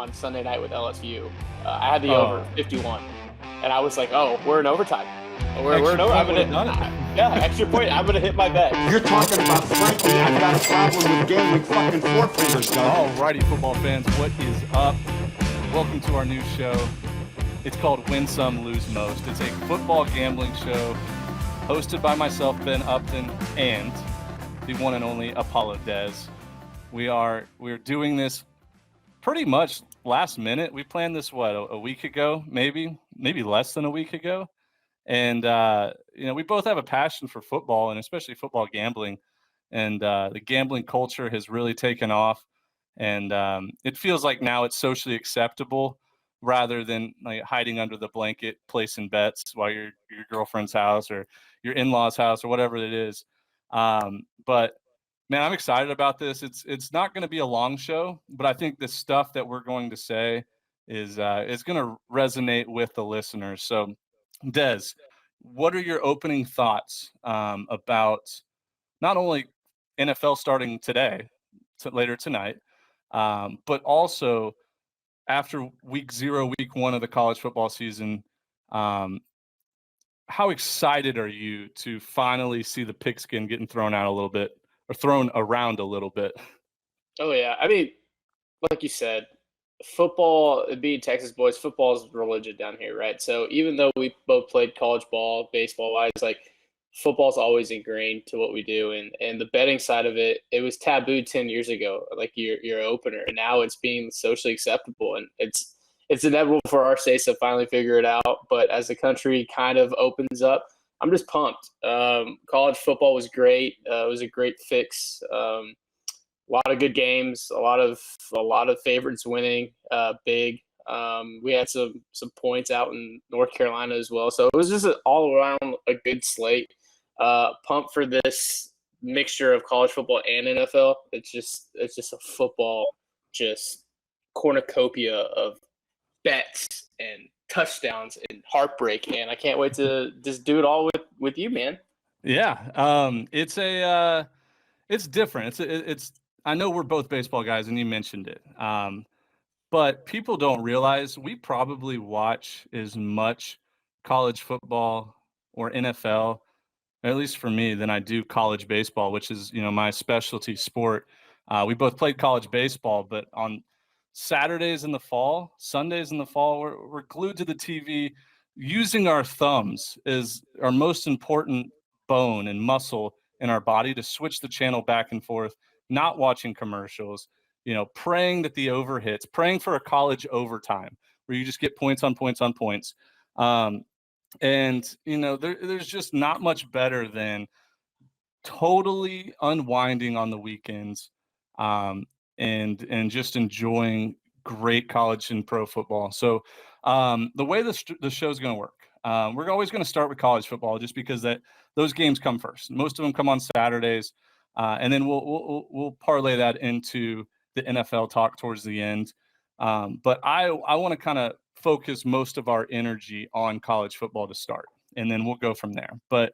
on Sunday night with LSU. I had the over 51, and I was like, "Oh, we're in overtime. We're in overtime. Extra point. I'm gonna hit my bet." You're talking about frankly, I've got a problem with gambling fucking four fingers, Doug. Alrighty, football fans, what is up? Welcome to our new show. It's called Win Some, Lose Most. It's a football gambling show hosted by myself, Ben Upton, and the one and only Apollo Dez. We're doing this pretty much last minute. We planned this a week ago, maybe less than a week ago. And we both have a passion for football, and especially football gambling. And the gambling culture has really taken off, and it feels like now it's socially acceptable rather than like hiding under the blanket placing bets while you're at your girlfriend's house or your in-laws' house or whatever it is. But man, I'm excited about this. It's not going to be a long show, but I think the stuff that we're going to say is going to resonate with the listeners. So, Dez, what are your opening thoughts about not only NFL starting today, later tonight, but also after week 0, week 1 of the college football season? How excited are you to finally see the pigskin getting thrown out a little bit, or thrown around a little bit? Oh yeah, I mean, like you said, football. Being Texas boys, football is religion down here, right? So even though we both played college ball, baseball wise, like football's always ingrained to what we do, and the betting side of it, it was taboo 10 years ago, like your opener, and now it's being socially acceptable, and it's inevitable for our states to finally figure it out. But as the country kind of opens up, I'm just pumped. College football was great. It was a great fix. A lot of good games, a lot of favorites winning, big. We had some points out in North Carolina as well, so it was just all around a good slate. Pumped for this mixture of college football and NFL. It's just a football just cornucopia of bets and touchdowns and heartbreak, and I can't wait to just do it all with you, man. Yeah, it's different. It's I know we're both baseball guys, and you mentioned it. But people don't realize we probably watch as much college football or NFL, at least for me, than I do college baseball, which is, my specialty sport. We both played college baseball, but on Saturdays in the fall, Sundays in the fall, we're glued to the TV, using our thumbs as our most important bone and muscle in our body to switch the channel back and forth, not watching commercials, praying that the over hits, praying for a college overtime where you just get points on points on points. There's just not much better than totally unwinding on the weekends, and just enjoying great college and pro football. So the way the show is going to work, we're always going to start with college football just because those games come first. Most of them come on Saturdays, and then we'll parlay that into the NFL talk towards the end. But I want to kind of focus most of our energy on college football to start, and then we'll go from there. But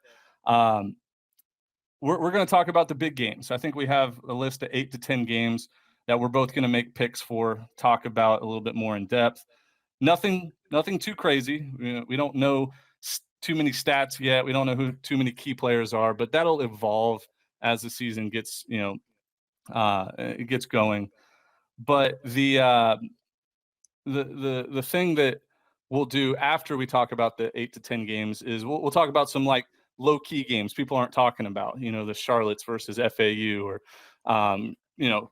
we're going to talk about the big games. I think we have a list of 8 to 10 games that we're both going to make picks for, talk about a little bit more in depth. Nothing too crazy. We don't know too many stats yet. We don't know who too many key players are, but that'll evolve as the season gets, it gets going. But the thing that we'll do after we talk about the 8 to 10 games is we'll talk about some like low-key games people aren't talking about, the Charlottes versus FAU, or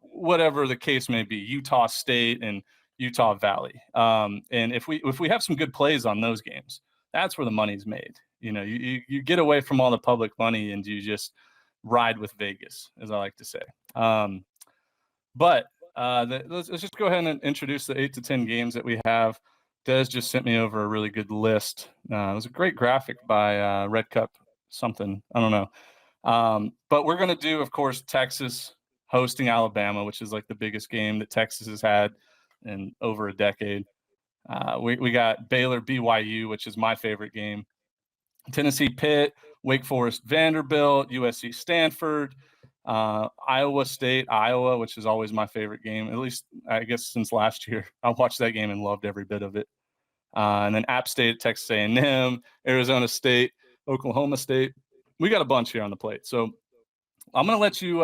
whatever the case may be, Utah State and Utah Valley. And if we have some good plays on those games, that's where the money's made. You get away from all the public money and you just ride with Vegas, as I like to say. But let's just go ahead and introduce the 8 to 10 games that we have. Des just sent me over a really good list. It was a great graphic by Red Cup something. I don't know. But we're going to do, of course, Texas hosting Alabama, which is like the biggest game that Texas has had in over a decade. We got Baylor BYU, which is my favorite game. Tennessee Pitt, Wake Forest Vanderbilt, USC Stanford, Iowa State, Iowa, which is always my favorite game, at least I guess since last year. I watched that game and loved every bit of it. And then App State, Texas A&M, Arizona State, Oklahoma State. We got a bunch here on the plate. So I'm gonna let you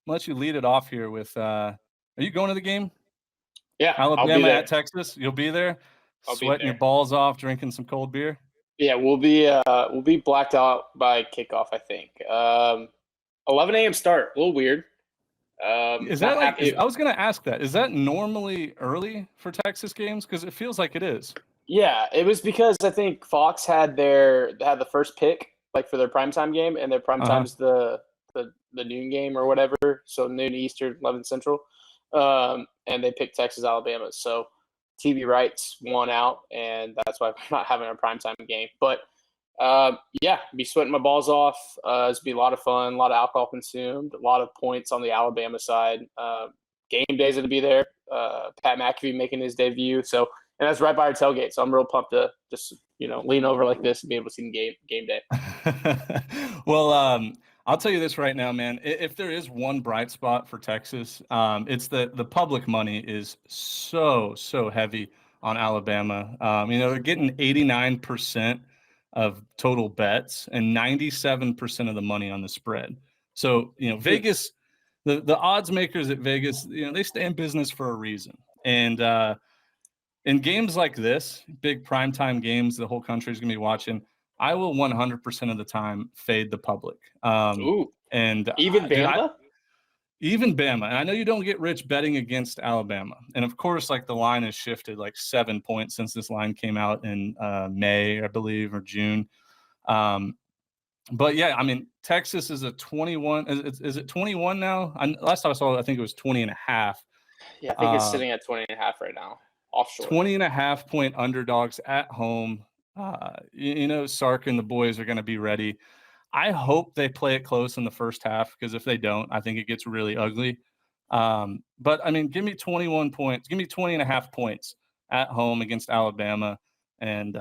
lead it off here with. Are you going to the game? Yeah, Alabama at Texas. You'll be there, sweating your balls off, drinking some cold beer. Yeah, we'll be blacked out by kickoff, I think. 11 a.m. start, a little weird. Is that like? I was going to ask that. Is that normally early for Texas games? Because it feels like it is. Yeah, it was because I think Fox had the first pick like for their primetime game, and their primetime's the noon game or whatever, so noon Eastern, 11 Central, and they picked Texas Alabama. So TV rights won out, and that's why we're not having a primetime game. But be sweating my balls off. It's be a lot of fun, a lot of alcohol consumed, a lot of points on the Alabama side. Game day's going to be there. Pat McAfee making his debut. So, and that's right by our tailgate. So I'm real pumped to just, lean over like this and be able to see the game day. Well, I'll tell you this right now, man. If there is one bright spot for Texas, it's that the public money is so heavy on Alabama. They're getting 89% of total bets and 97% of the money on the spread. So, Vegas, the odds makers at Vegas, they stay in business for a reason. And in games like this, big primetime games, the whole country is going to be watching. I will 100% of the time fade the public. And even Bama? Even Bama. And I know you don't get rich betting against Alabama. And of course, like the line has shifted like 7 points since this line came out in May, I believe, or June. But yeah, I mean, Texas is a 21. Is it 21 now? Last time I saw it, I think it was 20 and a half. Yeah, I think it's sitting at 20 and a half right now. Offshore. 20 and a half point underdogs at home. Sark and the boys are going to be ready. I hope they play it close in the first half, because if they don't, I think it gets really ugly. But I mean, give me 21 points. Give me 20 and a half points at home against Alabama. And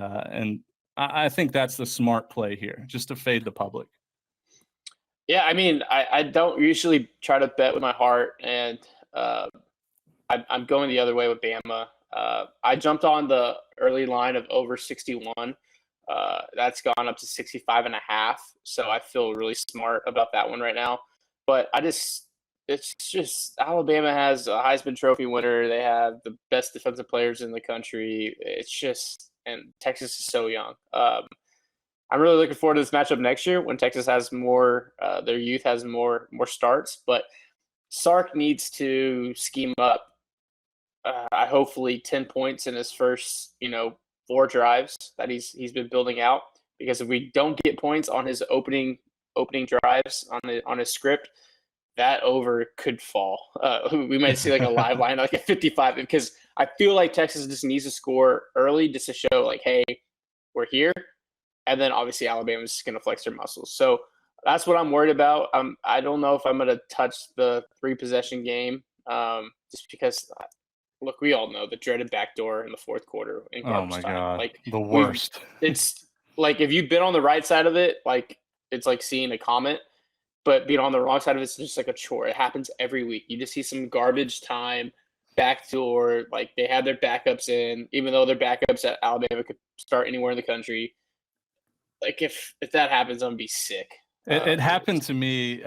I think that's the smart play here, just to fade the public. Yeah, I mean, I don't usually try to bet with my heart, and I'm going the other way with Bama. I jumped on the early line of over 61. That's gone up to 65 and a half. So I feel really smart about that one right now. But it's just Alabama has a Heisman Trophy winner. They have the best defensive players in the country. And Texas is so young. I'm really looking forward to this matchup next year when Texas has more, their youth has more starts. But Sark needs to scheme up hopefully 10 points in his first, 4 drives that he's been building out. Because if we don't get points on his opening drives on his script, that over could fall. We might see like a live line, like a 55, because I feel like Texas just needs to score early just to show like, hey, we're here. And then obviously Alabama's just going to flex their muscles. So that's what I'm worried about. I don't know if I'm going to touch the 3-possession game just because – look, we all know the dreaded backdoor in the fourth quarter in garbage time. God, like the worst. It's like if you've been on the right side of it, like it's like seeing a comet, but being on the wrong side of it's just like a chore. It happens every week. You just see some garbage time backdoor. Like they had their backups in, even though their backups at Alabama could start anywhere in the country. Like if that happens, I'm gonna be sick. It happened to me,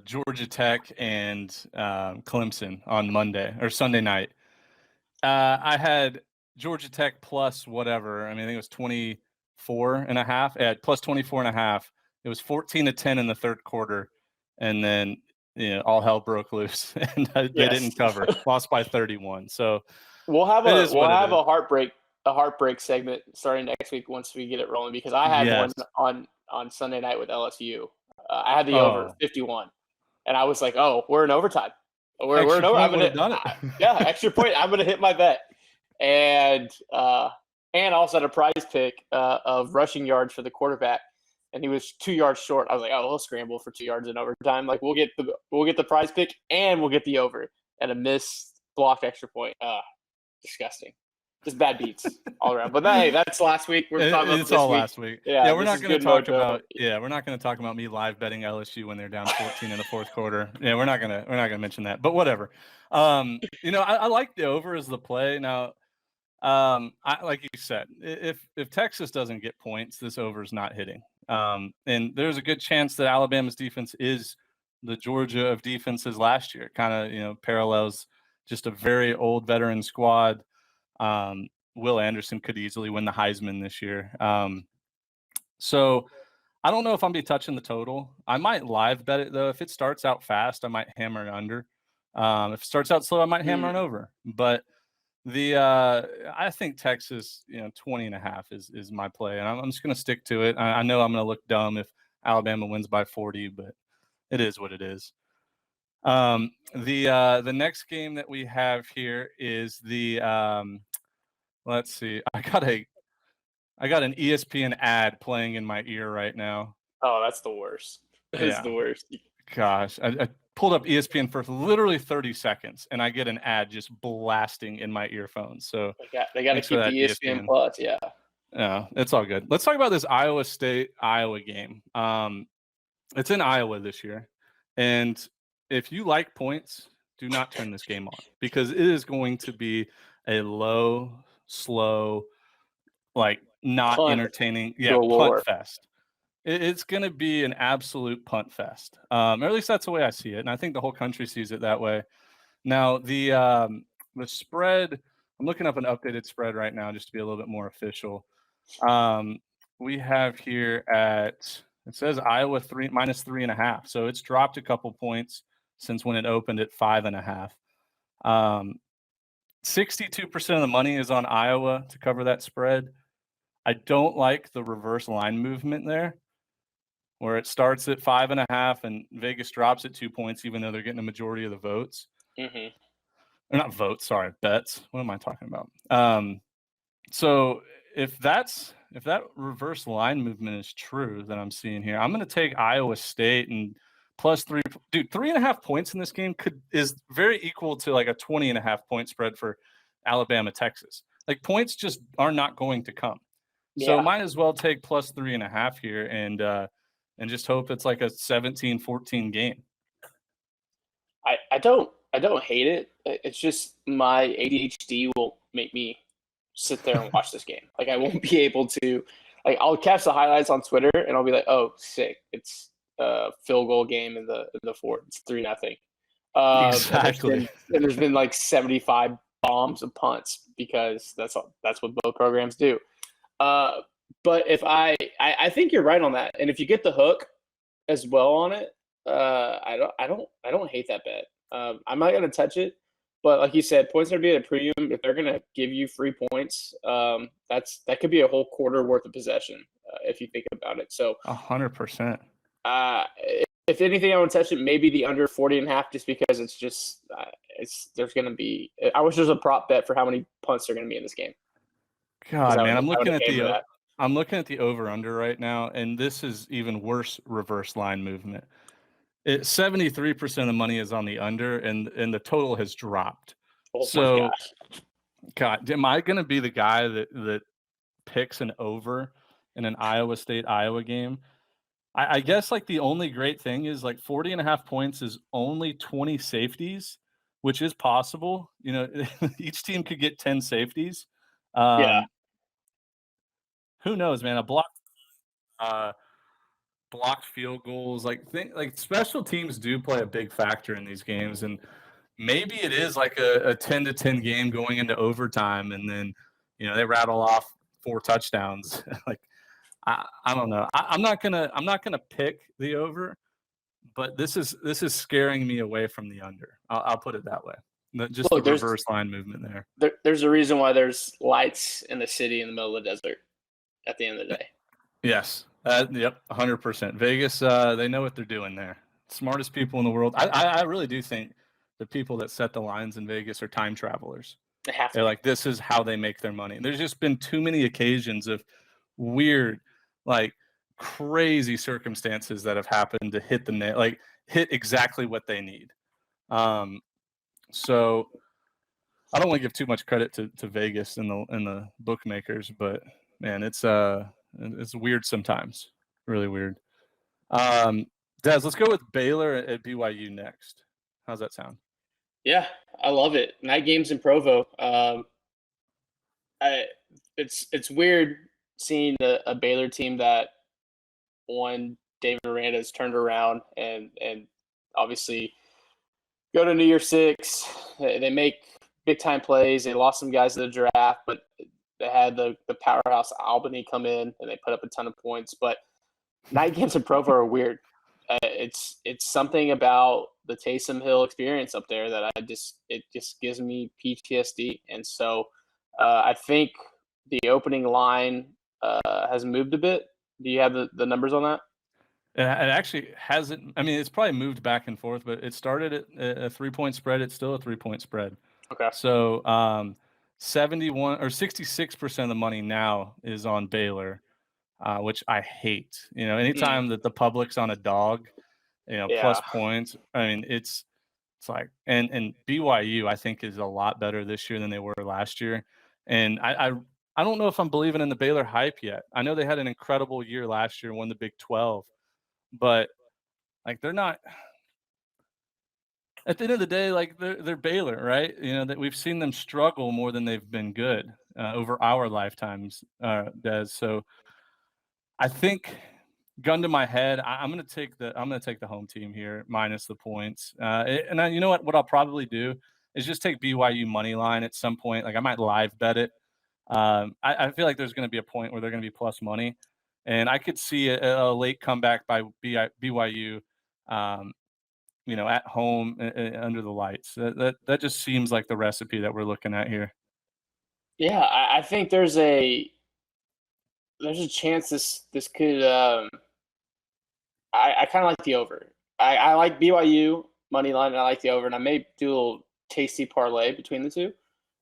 Georgia Tech and Clemson on Sunday night. I had Georgia Tech plus whatever. I mean, I think it was 24 and a half. Plus 24 and a half. It was 14-10 in the third quarter. And then, all hell broke loose and they didn't cover. Lost by 31. So we'll have a heartbreak segment starting next week once we get it rolling, because I had one on Sunday night with LSU. I had the over 51. And I was like, oh, we're in overtime. We're in overtime. I'm gonna done it. Extra point. I'm gonna hit my bet, and also had a prize pick of rushing yards for the quarterback, and he was 2 yards short. I was like, oh, he'll scramble for 2 yards in overtime. Like we'll get the prize pick and we'll get the over, and a missed blocked extra point. Disgusting. Just bad beats all around. But hey, that's last week. We're talking about It's this all week. last week. Yeah, we're this not is going to good talk mojo. about. Yeah, we're not going to talk about me live betting LSU when they're down 14 in the fourth quarter. Yeah, we're not gonna mention that. But whatever. I like the over as the play. Now, I like you said, if Texas doesn't get points, this over is not hitting. And there's a good chance that Alabama's defense is the Georgia of defenses last year. Kind of parallels just a very old veteran squad. Will Anderson could easily win the Heisman this year. So I don't know if I'm be touching the total. I might live bet it though. If it starts out fast, I might hammer it under. If it starts out slow, I might hammer it over. But I think Texas, 20.5 is my play, and I'm just going to stick to it. I know I'm going to look dumb if Alabama wins by 40, but it is what it is. The next game that we have here is let's see. I got an ESPN ad playing in my ear right now. Oh, that's the worst. That's the worst. Gosh, I pulled up ESPN for literally 30 seconds, and I get an ad just blasting in my earphones. So they got to keep the ESPN Plus. Yeah. Yeah, it's all good. Let's talk about this Iowa State-Iowa game. It's in Iowa this year, and if you like points, do not turn this game on because it is going to be a low, slow, not Punt entertaining. galore. Punt fest. It's going to be an absolute punt fest, or at least that's the way I see it, and I think the whole country sees it that way. Now, the spread, I'm looking up an updated spread right now just to be a little bit more official. We have here it says Iowa -3.5, so it's dropped a couple points since when it opened at 5.5. 62% of the money is on Iowa to cover that spread. I don't like the reverse line movement there, where it starts at 5.5 and Vegas drops at 2 points, even though they're getting a majority of the votes. Mm-hmm. Or not votes, sorry, bets. What am I talking about? So if that reverse line movement is true that I'm seeing here, I'm going to take Iowa State and +3. Dude, 3.5 points in this game is very equal to like a 20.5 point spread for Alabama, Texas. Like points just are not going to come. So might as well take +3.5 here and just hope it's like a 17-14 game. I don't hate it. It's just my ADHD will make me sit there and watch this game. Like I won't be able to. Like I'll catch the highlights on Twitter and I'll be like, oh, sick! It's a field goal game in the fourth. It's 3-0. Exactly. And there's been like 75 bombs and punts because that's what both programs do. But if I think you're right on that, and if you get the hook as well on it, I don't hate that bet. I'm not gonna touch it, but like you said, points are being a premium. If they're gonna give you free points, that could be a whole quarter worth of possession if you think about it. So 100%. If anything, I would touch it. Maybe the under 40.5, just because it's just there's gonna be. I wish there was a prop bet for how many punts are gonna be in this game. God, man, I'm looking at the over/under right now, and this is even worse reverse line movement. 73% of the money is on the under, and the total has dropped. Oh my gosh. God, am I going to be the guy that picks an over in an Iowa State-Iowa game? I guess like the only great thing is like 40.5 points is only 20 safeties, which is possible. Each team could get 10 safeties. Who knows, man? A blocked field goals, like special teams do play a big factor in these games, and maybe it is like a 10-10 game going into overtime, and then they rattle off 4 touchdowns. Like I don't know. I'm not gonna pick the over, but this is scaring me away from the under. I'll put it that way. Just the reverse line movement there. There's a reason why there's lights in the city in the middle of the desert at the end of the day. Yes. Yep. 100%. Vegas, they know what they're doing there. Smartest people in the world. I really do think the people that set the lines in Vegas are time travelers. They're like, this is how they make their money. There's just been too many occasions of weird, like crazy circumstances that have happened to hit the nail, like hit exactly what they need. So I don't want to give too much credit to Vegas and the bookmakers, but man, it's weird sometimes. Really weird. Des, let's go with Baylor at BYU next. How's that sound? Yeah, I love it. Night games in Provo. It's weird seeing a Baylor team that David Aranda has turned around and obviously go to New Year's Six. They make big time plays. They lost some guys to the draft, but they had the powerhouse Albany come in and they put up a ton of points. But night games in Provo are weird. It's something about the Taysom Hill experience up there that it just gives me PTSD. And so I think the opening line has moved a bit. Do you have the numbers on that? It actually hasn't. I mean, it's probably moved back and forth, but it started at a 3-point spread. It's still a 3-point spread. Okay. So 71 or 66% of the money now is on Baylor, which I hate. Anytime that the public's on a dog, plus points. I mean, it's like and BYU I think is a lot better this year than they were last year, and I don't know if I'm believing in the Baylor hype yet. I know they had an incredible year last year, won the Big 12. But like they're not at the end of the day, like they're Baylor, right? That we've seen them struggle more than they've been good over our lifetimes, Des. So I think, gun to my head, I'm gonna take the home team here minus the points. And you know what I'll probably do is just take BYU money line at some point. Like I might live bet it. I feel like there's gonna be a point where they're gonna be plus money. And I could see a late comeback by BYU, at home under the lights. That just seems like the recipe that we're looking at here. Yeah, I think there's a chance this could. I kind of like the over. I like BYU money line, and I like the over, and I may do a little tasty parlay between the two.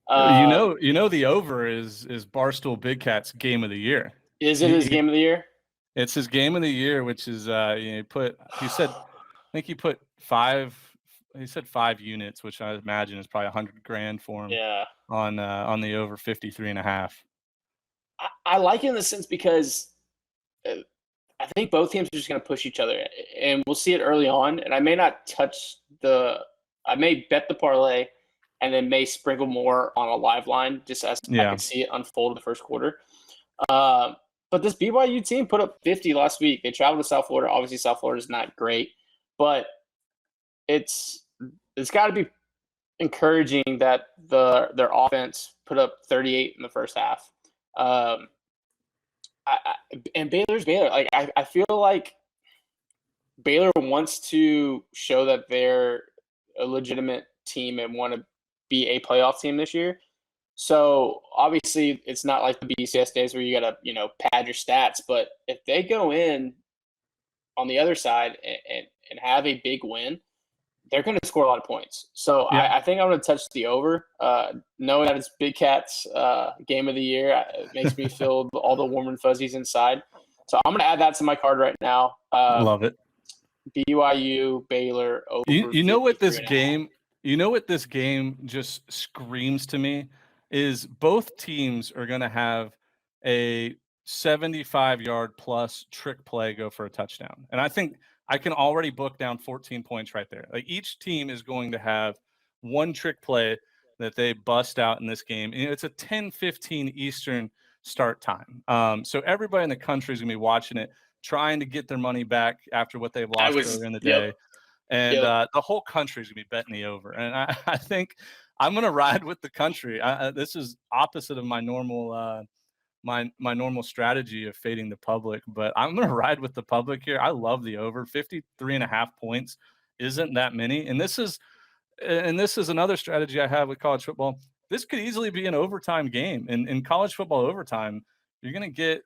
The over is Barstool Big Cat's game of the year. Is it his game of the year? It's his game of the year, which is I think he put 5. He said 5 units, which I imagine is probably $100,000 for him. Yeah. On the over 53.5. I like it in the sense because I think both teams are just going to push each other, and we'll see it early on. And I may not I may bet the parlay, and then may sprinkle more on a live line just as I can see it unfold in the first quarter. But this BYU team put up 50 last week. They traveled to South Florida. Obviously, South Florida is not great, but it's got to be encouraging that their offense put up 38 in the first half. And Baylor's Baylor. Like I feel like Baylor wants to show that they're a legitimate team and want to be a playoff team this year. So obviously it's not like the BCS days where you got to, pad your stats, but if they go in on the other side and have a big win, they're going to score a lot of points. So I think I'm going to touch the over, knowing that it's Big Cat's game of the year. It makes me feel all the warm and fuzzies inside. So I'm going to add that to my card right now. Love it. BYU, Baylor, over. You know what this game just screams to me is both teams are going to have a 75-yard plus trick play go for a touchdown. And I think I can already book down 14 points right there. Like each team is going to have one trick play that they bust out in this game. And it's a 10:15 Eastern start time. So everybody in the country is going to be watching it, trying to get their money back after what they've lost earlier in the day. And the whole country is going to be betting the over. And I think I'm going to ride with the country. This is opposite of my normal my normal strategy of fading the public, but I'm going to ride with the public here. I love the over. 53.5 points isn't that many. And this is another strategy I have with college football. This could easily be an overtime game. In college football overtime, you're going to get,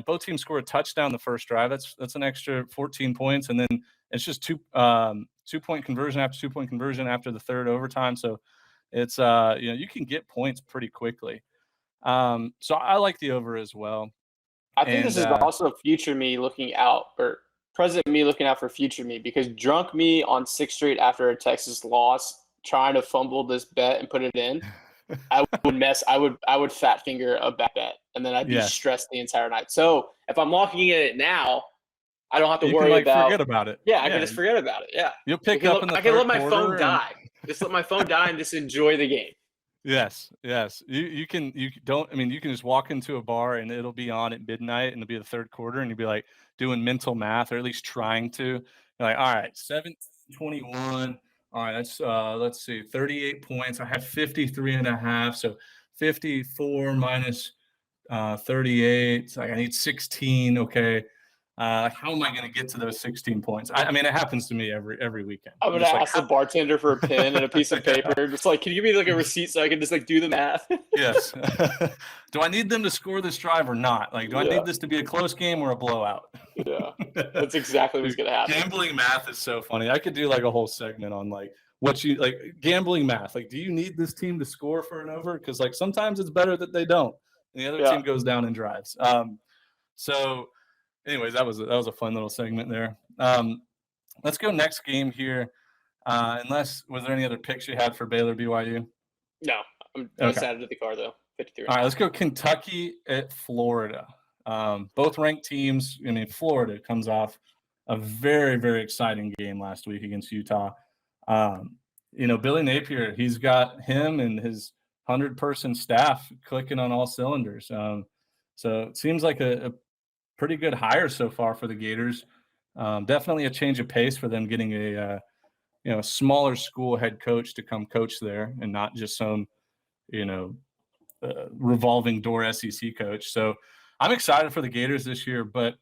both teams score a touchdown the first drive. That's an extra 14 points. And then it's just 2-point conversion after 2-point conversion after the third overtime. So it's, you can get points pretty quickly. So I like the over as well. I think this is also future me looking out, or present me looking out for future me, because drunk me on 6th Street after a Texas loss, trying to fumble this bet and put it in, I would mess. I would fat finger a back bet, and then I'd be Yes. stressed the entire night. So if I'm locking in it now, I don't have to You can worry like about. forget about it. Yeah, I can just forget about it. Yeah, You'll pick up in the I can let third my phone quarter and die. Just let my phone die and just enjoy the game. yes. You can you can just walk into a bar and it'll be on at midnight and it'll be the third quarter and you'll be like doing mental math or at least trying to. You're like, all right, 17-21. All right, that's let's see, 38 points. I have 53 and a half. So 54 minus 38. It's like I need 16. Okay. How am I going to get to those 16 points? I mean, it happens to me every weekend. I'm gonna Just like, ask the bartender for a pen and a piece of paper. Just like, can you give me like a receipt so I can just like do the math? yes. Do I need them to score this drive or not? Like, do I Yeah. need this to be a close game or a blowout? Yeah, that's exactly what's gonna happen. Gambling math is so funny. I could do like a whole segment on like what you like gambling math. Like, do you need this team to score for an over? Because like sometimes it's better that they don't, and the other team goes down and drives. So, anyways, that was a fun little segment there. Let's go next game here. Unless was there any other picks you had for Baylor BYU? No, I was added to the car though. 53. All right, let's go Kentucky at Florida. Both ranked teams. I mean, Florida comes off a very, very exciting game last week against Utah. Billy Napier, he's got him and his 100-person staff clicking on all cylinders. So it seems like a pretty good hire so far for the Gators. Definitely a change of pace for them getting a smaller school head coach to come coach there and not just some revolving door SEC coach. So I'm excited for the Gators this year, but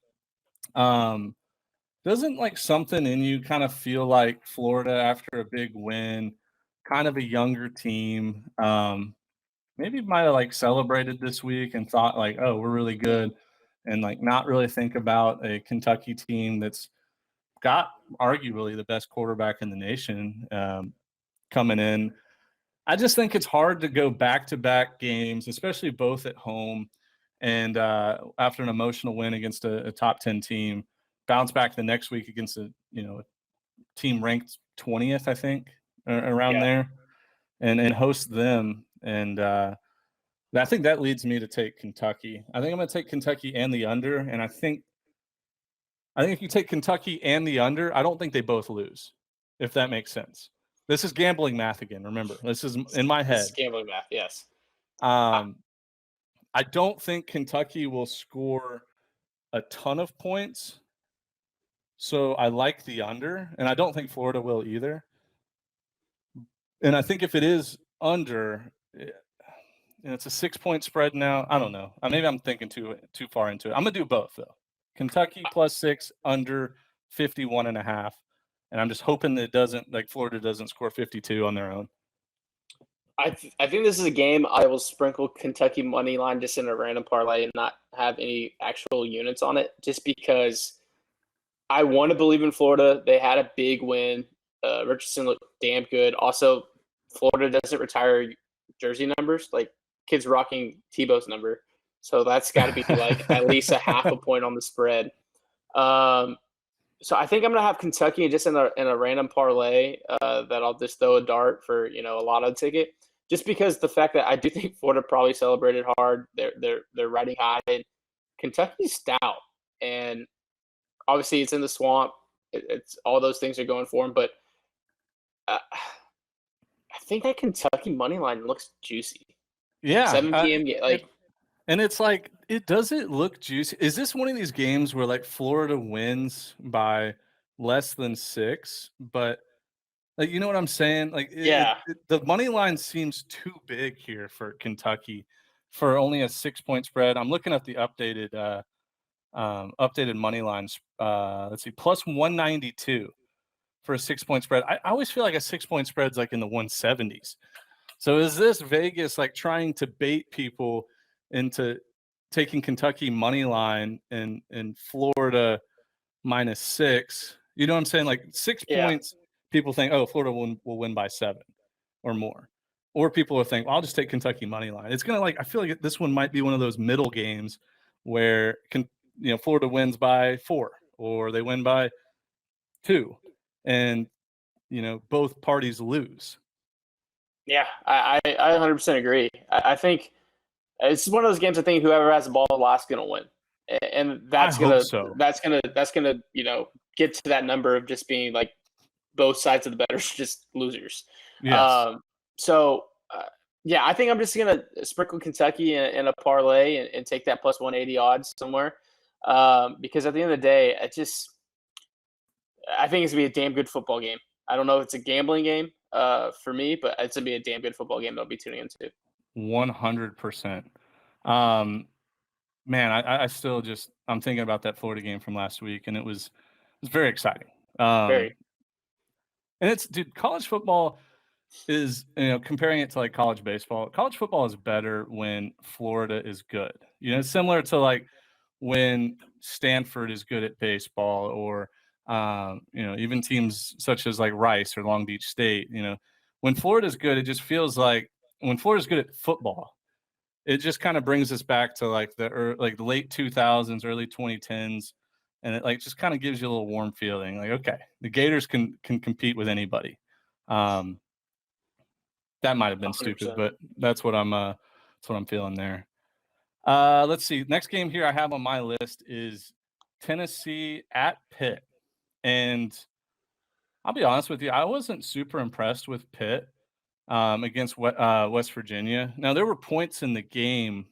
doesn't like something in you kind of feel like Florida after a big win, kind of a younger team, maybe might have like celebrated this week and thought like, oh, we're really good, and like not really think about a Kentucky team that's got arguably the best quarterback in the nation coming in. I just think it's hard to go back-to-back games, especially both at home, and after an emotional win against a top 10 team, bounce back the next week against a team ranked 20th, I think, around there, and host them. And I think that leads me to take Kentucky. I think I'm going to take Kentucky and the under, and I think if you take Kentucky and the under, I don't think they both lose, if that makes sense. This is gambling math again. Remember, this is in my head. This is gambling math, yes. I don't think Kentucky will score a ton of points, so I like the under, and I don't think Florida will either. And I think if it is under, and it's a 6-point spread now, I don't know. Maybe I'm thinking too far into it. I'm gonna do both though. Kentucky +6, under 51.5. And I'm just hoping that Florida doesn't score 52 on their own. I think this is a game I will sprinkle Kentucky money line just in a random parlay and not have any actual units on it, just because I want to believe in Florida. They had a big win. Richardson looked damn good. Also, Florida doesn't retire jersey numbers. Like, kids rocking Tebow's number. So that's got to be like at least a half a point on the spread. So I think I'm gonna have Kentucky just in a random parlay that I'll just throw a dart for a lotto ticket, just because the fact that I do think Florida probably celebrated hard. They're riding high. And Kentucky's stout, and obviously it's in the swamp. It's all those things are going for them, but I think that Kentucky money line looks juicy. Yeah, 7 p.m. And it's like, does it look juicy? Is this one of these games where like Florida wins by less than 6, but like, you know what I'm saying? Like, the money line seems too big here for Kentucky for only a 6-point spread. I'm looking at the updated money lines. Let's see, +192 for a 6-point spread. I always feel like a 6-point spread's like in the 170s. So is this Vegas like trying to bait people into taking Kentucky money line and Florida -6? You know what I'm saying? Like 6 points, people think, oh, Florida will win by 7 or more. Or people will think, well, I'll just take Kentucky money line. It's gonna I feel like this one might be one of those middle games where Florida wins by 4 or they win by 2, and both parties lose. Yeah, I 100% agree. I think it's one of those games. I think whoever has the ball last is gonna win, and I that's hope gonna so. get to that number of just being like both sides of the bet are just losers. Yes. So yeah, I think I'm just gonna sprinkle Kentucky in a parlay and take that plus 180 odds somewhere, because at the end of the day, I think it's gonna be a damn good football game. I don't know if it's a gambling game for me, but it's gonna be a damn good football game that I'll be tuning into. 100%. Um, man, I still just I'm thinking about that Florida game from last week, and it was very exciting. Um, Very. and it's dude, college football is comparing it to like college baseball. College football is better when Florida is good. It's similar to like when Stanford is good at baseball, or even teams such as like Rice or Long Beach State. When Florida's good, it just feels like when Florida's good at football, it just kind of brings us back to like the late 2000s, early 2010s, and it like just kind of gives you a little warm feeling. Like, okay, the Gators can compete with anybody. Um, that might have been stupid, 100%. but that's what I'm feeling there. Let's see. Next game here I have on my list is Tennessee at Pitt, and I'll be honest with you, I wasn't super impressed with Pitt against West Virginia. Now there were points in the game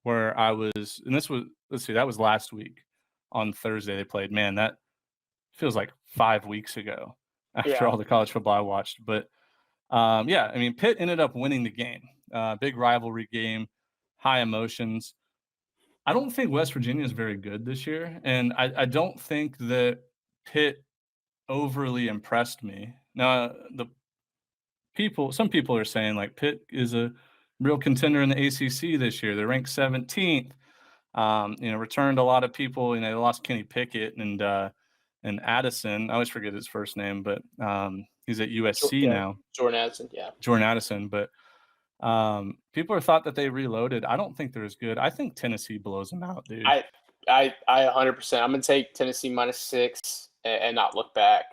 where I was, and this was, let's see, that was last week on Thursday they played. Man, that feels like 5 weeks ago after Yeah. all the college football I watched. But yeah, I mean, Pitt ended up winning the game. Big rivalry game, high emotions. I don't think West Virginia is very good this year, and I don't think that Pitt overly impressed me. Now, some people are saying like Pitt is a real contender in the ACC this year. They're ranked 17th. Returned a lot of people. They lost Kenny Pickett and Addison. I always forget his first name, but he's at USC Yeah. now. Jordan Addison. Yeah. Jordan Addison, but people are thought that they reloaded. I don't think they're as good. I think Tennessee blows them out, dude. I 100%. I'm gonna take Tennessee -6 and not look back.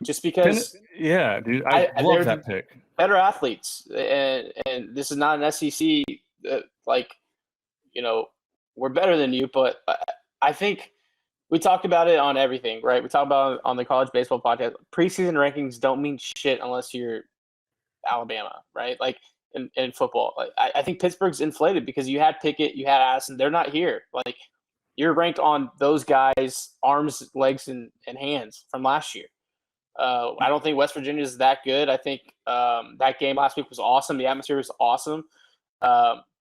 Just because Yeah, dude, I love they're that the pick. better athletes, and this is not an SEC. Like, we're better than you, but I think we talked about it on everything, right? We talked about it on the college baseball podcast. Preseason rankings don't mean shit unless you're Alabama, right? Like in football, like I think Pittsburgh's inflated because you had Pickett, you had Addison, they're not here. Like, you're ranked on those guys' arms, legs, and hands from last year. I don't think West Virginia is that good. I think that game last week was awesome. The atmosphere was awesome,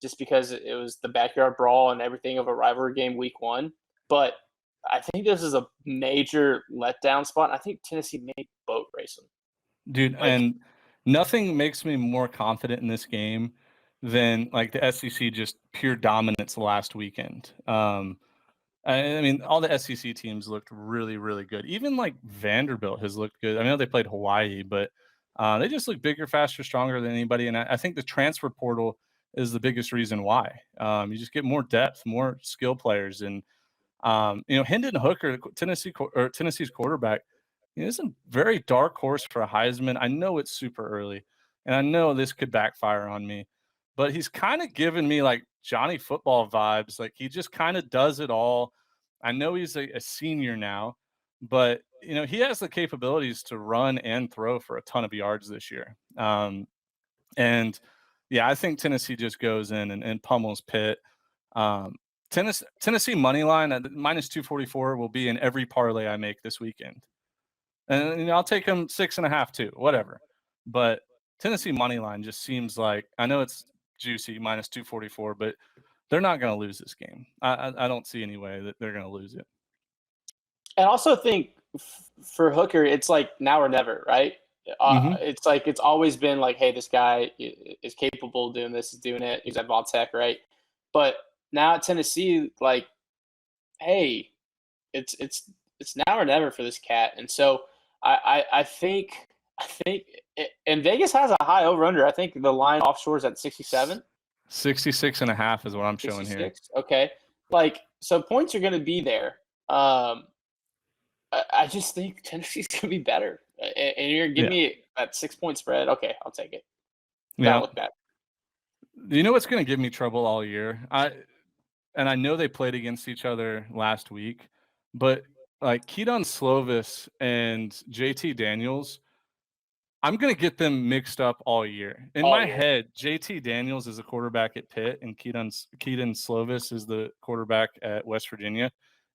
just because it was the backyard brawl and everything of a rivalry game week one. But I think this is a major letdown spot. I think Tennessee may boat race them. Dude, Like, and nothing makes me more confident in this game than like the SEC just pure dominance last weekend. I mean, all the SEC teams looked really, really good. Even like Vanderbilt has looked good. I know they played Hawaii, but they just look bigger, faster, stronger than anybody. And I think the transfer portal is the biggest reason why. You just get more depth, more skill players, and Hendon Hooker, Tennessee's quarterback, is a very dark horse for a Heisman. I know it's super early, and I know this could backfire on me, but he's kind of given me like Johnny Football vibes. Like, he just kind of does it all. I know he's a senior now, but he has the capabilities to run and throw for a ton of yards this year. And yeah, I think Tennessee just goes in and pummels Pitt. Tennessee money line at -244 will be in every parlay I make this weekend, and I'll take them 6.5 too, whatever. But Tennessee money line just seems like, I know it's juicy -244, but they're not going to lose this game. I don't see any way that they're going to lose it. and also think for Hooker, it's like now or never, right? It's like it's always been like, hey, this guy is capable of doing this, is doing it. He's at Tech, right? But now at Tennessee, like, hey, it's now or never for this cat. And so I think and Vegas has a high over under. I think the line offshore is at 67. 66.5 is what I'm showing here. 66. Okay. Like, so points are going to be there. I just think Tennessee's going to be better. And you're giving me that 6-point spread. Okay, I'll take it. That looked bad. You know what's going to give me trouble all year? I know they played against each other last week, but like Keaton Slovis and JT Daniels, I'm going to get them mixed up all year. In my head, JT Daniels is the quarterback at Pitt and Keaton Slovis is the quarterback at West Virginia.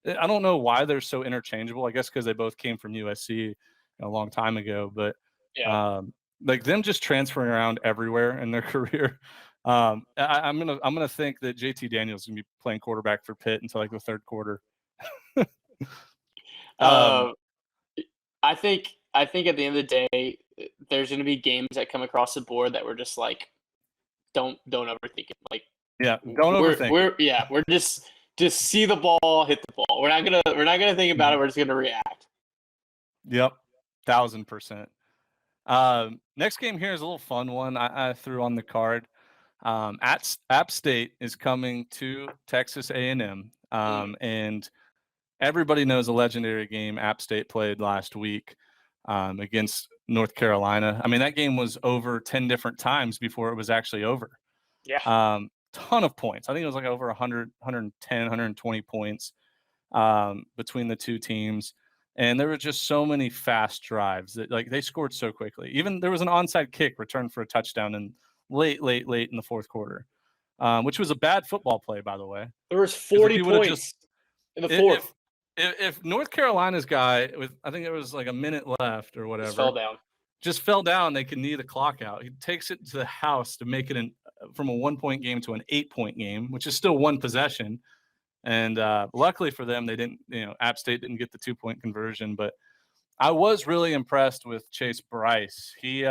I don't know why they're so interchangeable. I guess because they both came from USC a long time ago, but like them just transferring around everywhere in their career. I'm gonna think that JT Daniels is gonna be playing quarterback for Pitt until like the third quarter. I think at the end of the day, there's going to be games that come across the board that we're just like, don't overthink it. Like, don't overthink. We're just see the ball, hit the ball. We're not gonna think about it. We're just gonna react. Yep, 1000%. Next game here is a little fun one. I threw on the card. App State is coming to Texas A&M, and everybody knows a legendary game App State played last week against North Carolina. I mean, that game was over 10 different times before it was actually over. Yeah. Ton of points. I think it was like over 100, 110, 120 points between the two teams. And there were just so many fast drives that like they scored so quickly. Even there was an onside kick returned for a touchdown in late in the fourth quarter, which was a bad football play, by the way. There was 40 points in the fourth. If North Carolina's guy with, I think it was like a minute left or whatever, just fell down, they could knee the clock out. He takes it to the house to make it from a 1-point game to an 8-point game, which is still one possession. And luckily for them, they didn't, App State didn't get the 2-point conversion. But I was really impressed with Chase Bryce. He,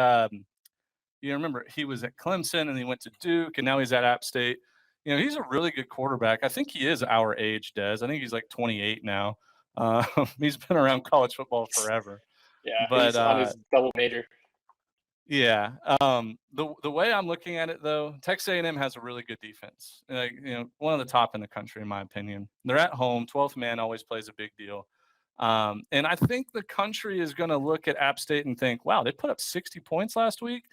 you remember, he was at Clemson and he went to Duke, and now he's at App State. He's a really good quarterback. I think he is our age, Dez. I think he's like 28 now. He's been around college football forever. Yeah, but he's on his double major. Yeah. The way I'm looking at it, though, Texas A&M has a really good defense. Like, one of the top in the country, in my opinion. They're at home. 12th man always plays a big deal. And I think the country is going to look at App State and think, wow, they put up 60 points last week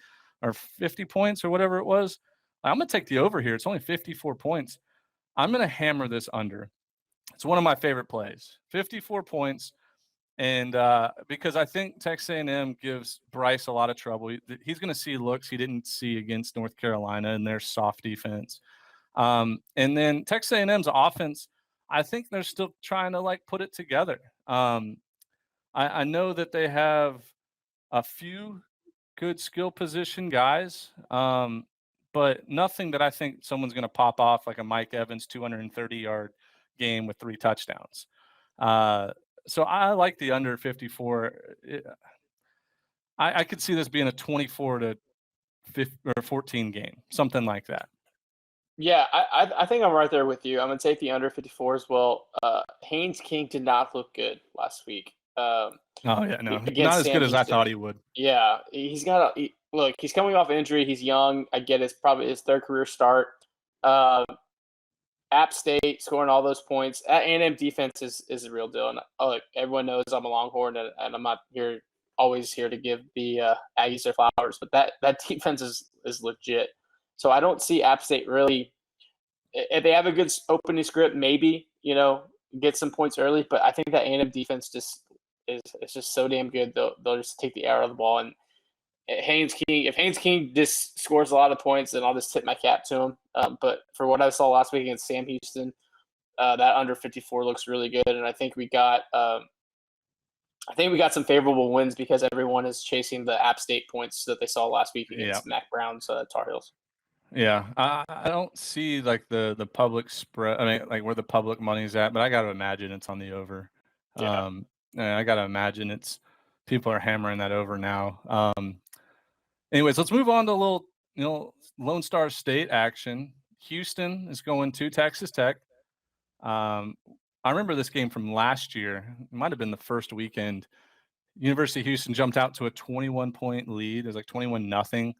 or 50 points or whatever it was. I'm going to take the over here. It's only 54 points. I'm going to hammer this under. It's one of my favorite plays. 54 points. And because I think Texas A&M gives Bryce a lot of trouble. He's going to see looks he didn't see against North Carolina and their soft defense. And then Texas A&M's offense, I think they're still trying to like put it together. I know that they have a few good skill position guys, but nothing that I think someone's going to pop off like a Mike Evans 230-yard game with 3 touchdowns. So I like the under 54. I could see this being a 24-14 game, something like that. Yeah, I think I'm right there with you. I'm going to take the under 54 as well. Haynes King did not look good last week. Not as good as I thought he would. Yeah, he's coming off injury. He's young. I get it's probably his third career start. App State scoring all those points. A&M defense is a real deal. And everyone knows I'm a Longhorn, and I'm not always here to give the Aggies their flowers. But that defense is legit. So I don't see App State really. If they have a good opening script, maybe get some points early. But I think that A&M defense just is just so damn good. They'll just take the air out of the ball. And if Haynes King just scores a lot of points, then I'll just tip my cap to him. But for what I saw last week against Sam Houston, that under 54 looks really good, and I think we got some favorable wins because everyone is chasing the App State points that they saw last week against Mac Brown's Tar Heels. Yeah, I don't see like the public spread. I mean, like where the public money's at, but I got to imagine it's on the over. Yeah. I got to imagine people are hammering that over now. Anyways, let's move on to a little, Lone Star State action. Houston is going to Texas Tech. I remember this game from last year. It might have been the first weekend. University of Houston jumped out to a 21-point lead. It was like 21-0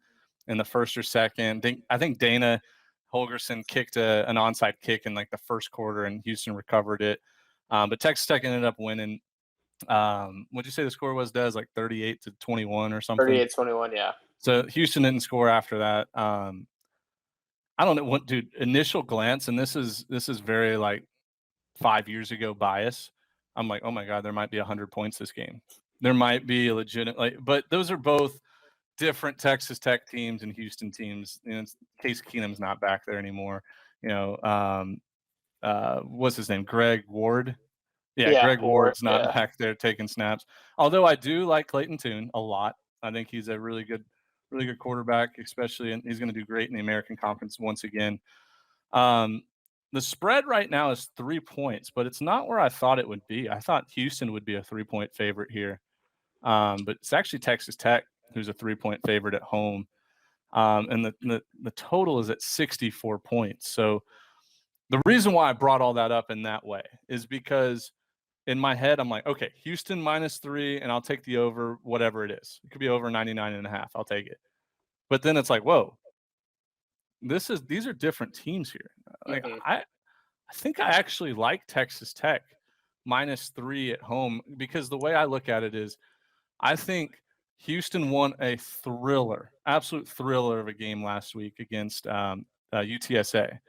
in the first or second. I think Dana Holgerson kicked an onside kick in like the first quarter, and Houston recovered it. But Texas Tech ended up winning. What'd you say the score was, Des? Like 38-21 or something? 38-21, yeah. So Houston didn't score after that. I don't know what, dude. Initial glance, and this is very like 5 years ago bias. I'm like, oh my god, there might be 100 points this game. There might be a legitimate but those are both different Texas Tech teams and Houston teams. Case Keenum's not back there anymore. What's his name? Greg Ward. Yeah, Greg Ward's not back there taking snaps. Although I do like Clayton Tune a lot. I think he's a really good quarterback, especially, and he's going to do great in the American Conference once again. The spread right now is 3 points, but it's not where I thought it would be. I thought Houston would be a 3-point favorite here. But it's actually Texas Tech who's a 3-point favorite at home. And the total is at 64 points. So the reason why I brought all that up in that way is because in my head, I'm like, okay, Houston -3, and I'll take the over, whatever it is. It could be over 99.5. I'll take it. But then it's like, whoa, these are different teams here. Like I think I actually like Texas Tech -3 at home, because the way I look at it is, I think Houston won a absolute thriller of a game last week against UTSA.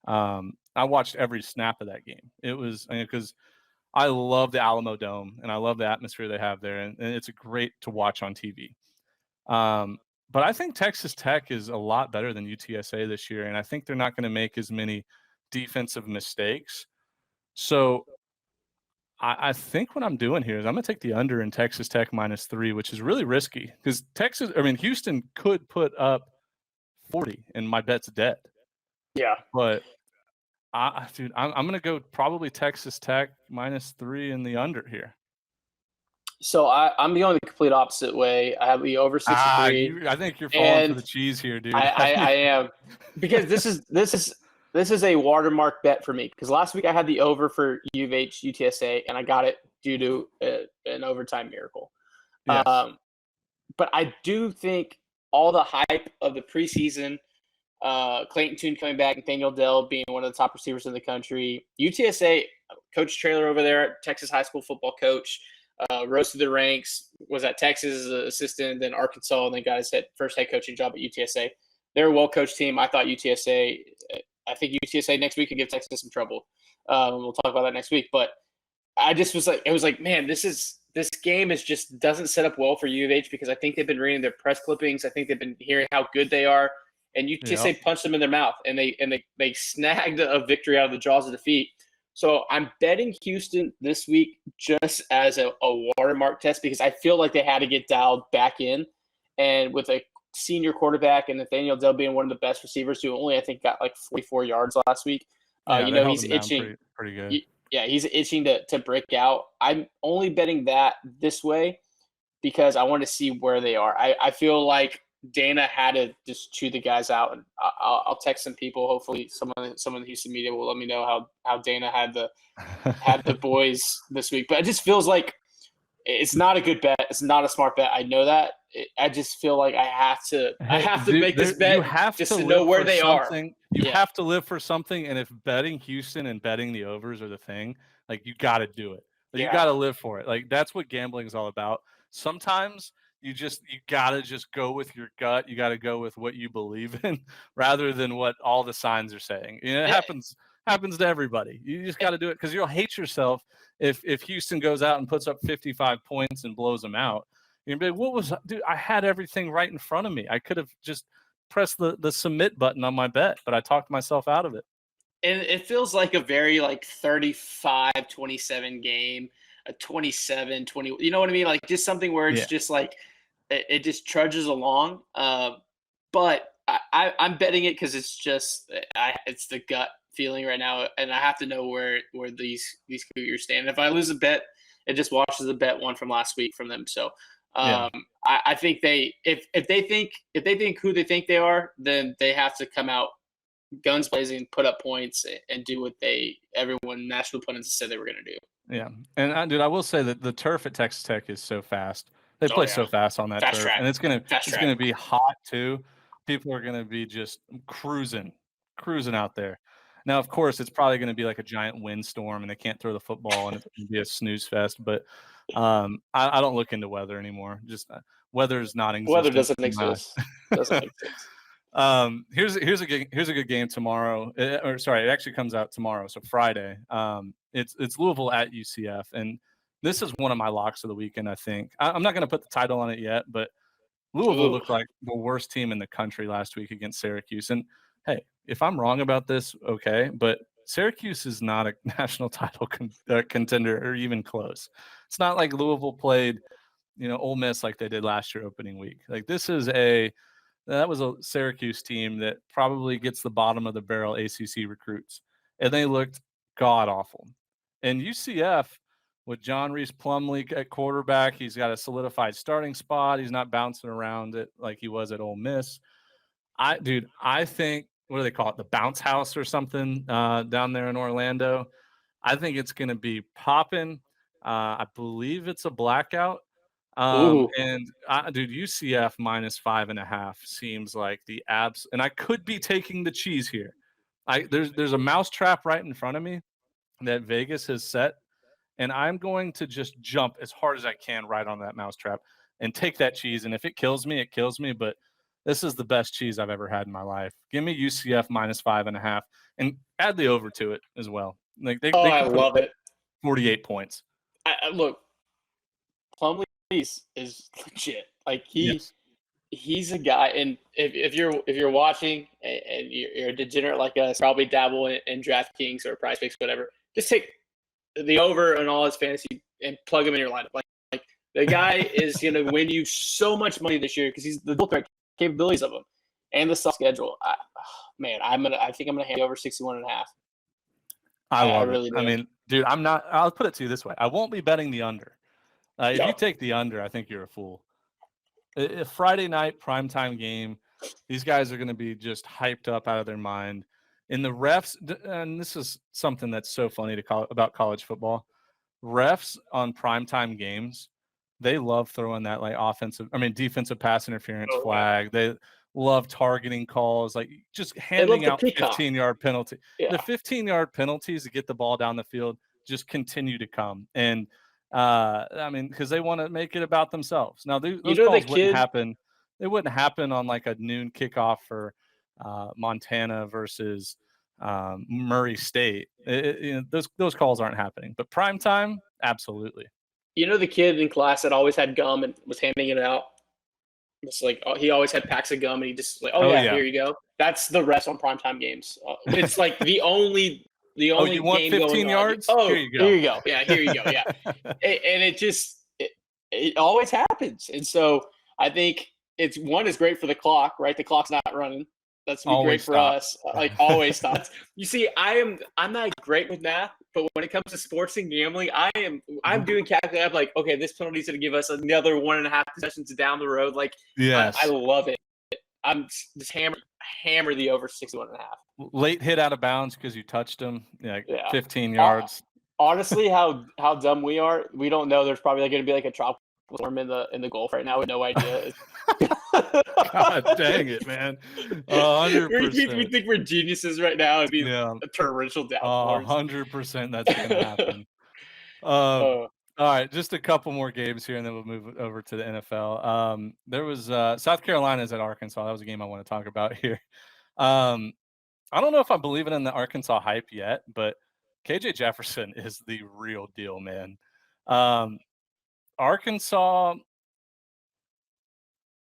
I watched every snap of that game. It was, because I love the Alamo Dome and I love the atmosphere they have there, and it's great to watch on TV. But I think Texas Tech is a lot better than UTSA this year, and I think they're not going to make as many defensive mistakes. So I think what I'm doing here is I'm going to take the under in Texas Tech -3, which is really risky because Houston could put up 40 and my bet's dead. Yeah. But dude, I'm going to go probably Texas Tech -3 in the under here. So I'm going the complete opposite way. I have the over 63. I think you're falling for the cheese here, dude. I am, because this is a watermark bet for me, because last week I had the over for U of H UTSA and I got it due to an overtime miracle. Yes. But I do think all the hype of the preseason, Clayton Tune coming back, Nathaniel Dell being one of the top receivers in the country, UTSA, Coach Traylor over there, Texas high school football coach, rose through the ranks, was at Texas as an assistant, then Arkansas, and then got his first head coaching job at UTSA. They're a well-coached team. I think UTSA next week could give Texas some trouble. We'll talk about that next week. But I just was like, man, this game just doesn't set up well for U of H, because I think they've been reading their press clippings. I think they've been hearing how good they are, and UTSA punched them in their mouth, and they snagged a victory out of the jaws of defeat. So I'm betting Houston this week just as a watermark test, because I feel like they had to get dialed back in. And with a senior quarterback and Nathaniel Dell being one of the best receivers, who only I think got like 44 yards last week, he's itching. Pretty good. He's itching to break out. I'm only betting that this way because I want to see where they are. I feel like Dana had to just chew the guys out, and I'll text some people. Hopefully, some of the Houston media will let me know how Dana had the boys this week. But it just feels like it's not a good bet. It's not a smart bet. I know that. I just feel like I have to make this bet just to know where they are. You have to live for something, and if betting Houston and betting the overs are the thing, like, you got to do it. You got to live for it. Like, that's what gambling is all about. Sometimes you gotta just go with your gut. You gotta go with what you believe in rather than what all the signs are saying. It happens to everybody. You just gotta do it, because you'll hate yourself if Houston goes out and puts up 55 points and blows them out. You're gonna be like, dude, I had everything right in front of me. I could have just pressed the submit button on my bet, but I talked myself out of it. And it feels like a very 35-27 game. A 27-20, you know what I mean? Like, just something where it's just like it just trudges along. But I'm betting it because it's just it's the gut feeling right now, and I have to know where these Cougars stand. If I lose a bet, it just washes the bet one from last week from them. So I think if they think who they think they are, then they have to come out guns blazing, put up points, and do what everyone national opponents said they were going to do. Yeah, and dude, I will say that the turf at Texas Tech is so fast. They play so fast on that turf, and it's gonna be hot too. People are gonna be just cruising out there. Now, of course, it's probably going to be like a giant windstorm, and they can't throw the football, and it's going to be a snooze fest. But I don't look into weather anymore. Just weather is not Weather existent. doesn't exist. Doesn't exist. Here's a good game tomorrow. It actually comes out tomorrow, so Friday. It's Louisville at UCF, and this is one of my locks of the weekend. I think I'm not going to put the title on it yet, but Louisville looked like the worst team in the country last week against Syracuse. And hey, if I'm wrong about this, okay, but Syracuse is not a national title contender or even close. It's not like Louisville played, Ole Miss like they did last year opening week. Like that was a Syracuse team that probably gets the bottom of the barrel ACC recruits, and they looked god awful. And UCF with John Reese Plumlee at quarterback, he's got a solidified starting spot. He's not bouncing around it like he was at Ole Miss. I think, what do they call it? The bounce house or something down there in Orlando. I think it's going to be popping. I believe it's a blackout. UCF -5.5 seems like the abs. And I could be taking the cheese here. There's a mousetrap right in front of me that Vegas has set. And I'm going to just jump as hard as I can right on that mousetrap and take that cheese. And if it kills me, it kills me. But this is the best cheese I've ever had in my life. Give me UCF -5.5 and add the over to it as well. Like I love it. 48 points. Look, Plumlee is legit. Like he's a guy. And if you're watching and you're a degenerate like us, probably dabble in DraftKings or Prize Picks, whatever. Just take the over and all his fantasy and plug him in your lineup. Like the guy is going to win you so much money this year because he's the dual threat capabilities of him and the soft schedule. I think I'm gonna hand over 61.5. I really do. I mean, dude, I'll put it to you this way: I won't be betting the under. If you take the under, I think you're a fool. A Friday night primetime game, these guys are going to be just hyped up out of their mind. And the refs, and this is something that's so funny about college football. Refs on primetime games, they love throwing that defensive pass interference flag. They love targeting calls, like just handing out 15-yard penalty. Yeah. The 15-yard penalties to get the ball down the field just continue to come. And because they want to make it about themselves. Now, those calls wouldn't happen. They wouldn't happen on like a noon kickoff for Montana versus Murray State. Those calls aren't happening. But prime time, absolutely. The kid in class that always had gum and was handing it out. It's like he always had packs of gum and he just like, here you go. That's the rest on primetime games. It's like the only you want game 15 yards? Here you go. Yeah, here you go. Yeah. And it always happens. And so I think it's great for the clock, right? The clock's not running. That's gonna be great for us. Like always stops. You see, I'm not great with math, but when it comes to sports and gambling, I'm doing calculating. I'm like, okay, this penalty is gonna give us another 1.5 possessions down the road. Like, yes, I love it. I'm just hammer the over 61.5. Late hit out of bounds because you touched him. 15 yards. Honestly, how dumb we are. We don't know. There's probably going to be like a tropical storm in the Gulf right now. We have no idea. God dang it, man! 100%. We think we're geniuses right now. It'd be a torrential downpour. 100% that's going to happen. All right, just a couple more games here, and then we'll move over to the NFL. There was South Carolina's at Arkansas. That was a game I want to talk about here. I don't know if I'm believing in the Arkansas hype yet, but KJ Jefferson is the real deal, man. Arkansas,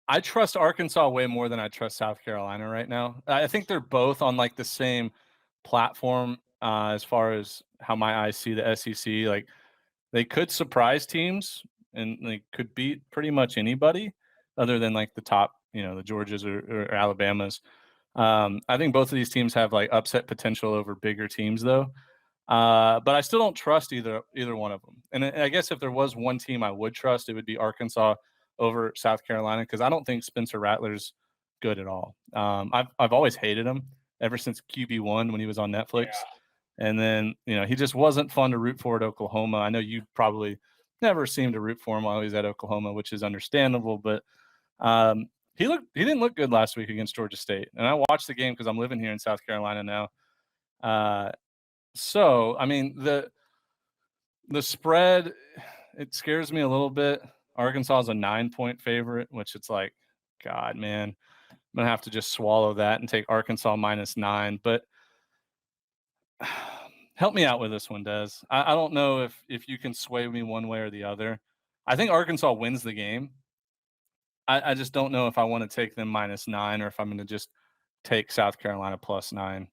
I trust Arkansas way more than I trust South Carolina right now. I think they're both on like the same platform as far as how my eyes see the SEC. Like they could surprise teams and they could beat pretty much anybody other than like the top, the Georgias or Alabamas. I think both of these teams have like upset potential over bigger teams though. But I still don't trust either one of them. And I guess if there was one team I would trust, it would be Arkansas over South Carolina, because I don't think Spencer Rattler's good at all. I've always hated him ever since QB1 when he was on Netflix. Yeah. And then, he just wasn't fun to root for at Oklahoma. I know you probably never seemed to root for him while he was at Oklahoma, which is understandable, but he didn't look good last week against Georgia State. And I watched the game because I'm living here in South Carolina now. So I mean the spread, it scares me a little bit. Arkansas is a 9-point favorite, which it's like, God, man, I'm gonna have to just swallow that and take Arkansas -9. But help me out with this one, Des. I don't know if you can sway me one way or the other. I think Arkansas wins the game. I just don't know if I want to take them -9 or if I'm going to just take South Carolina +9.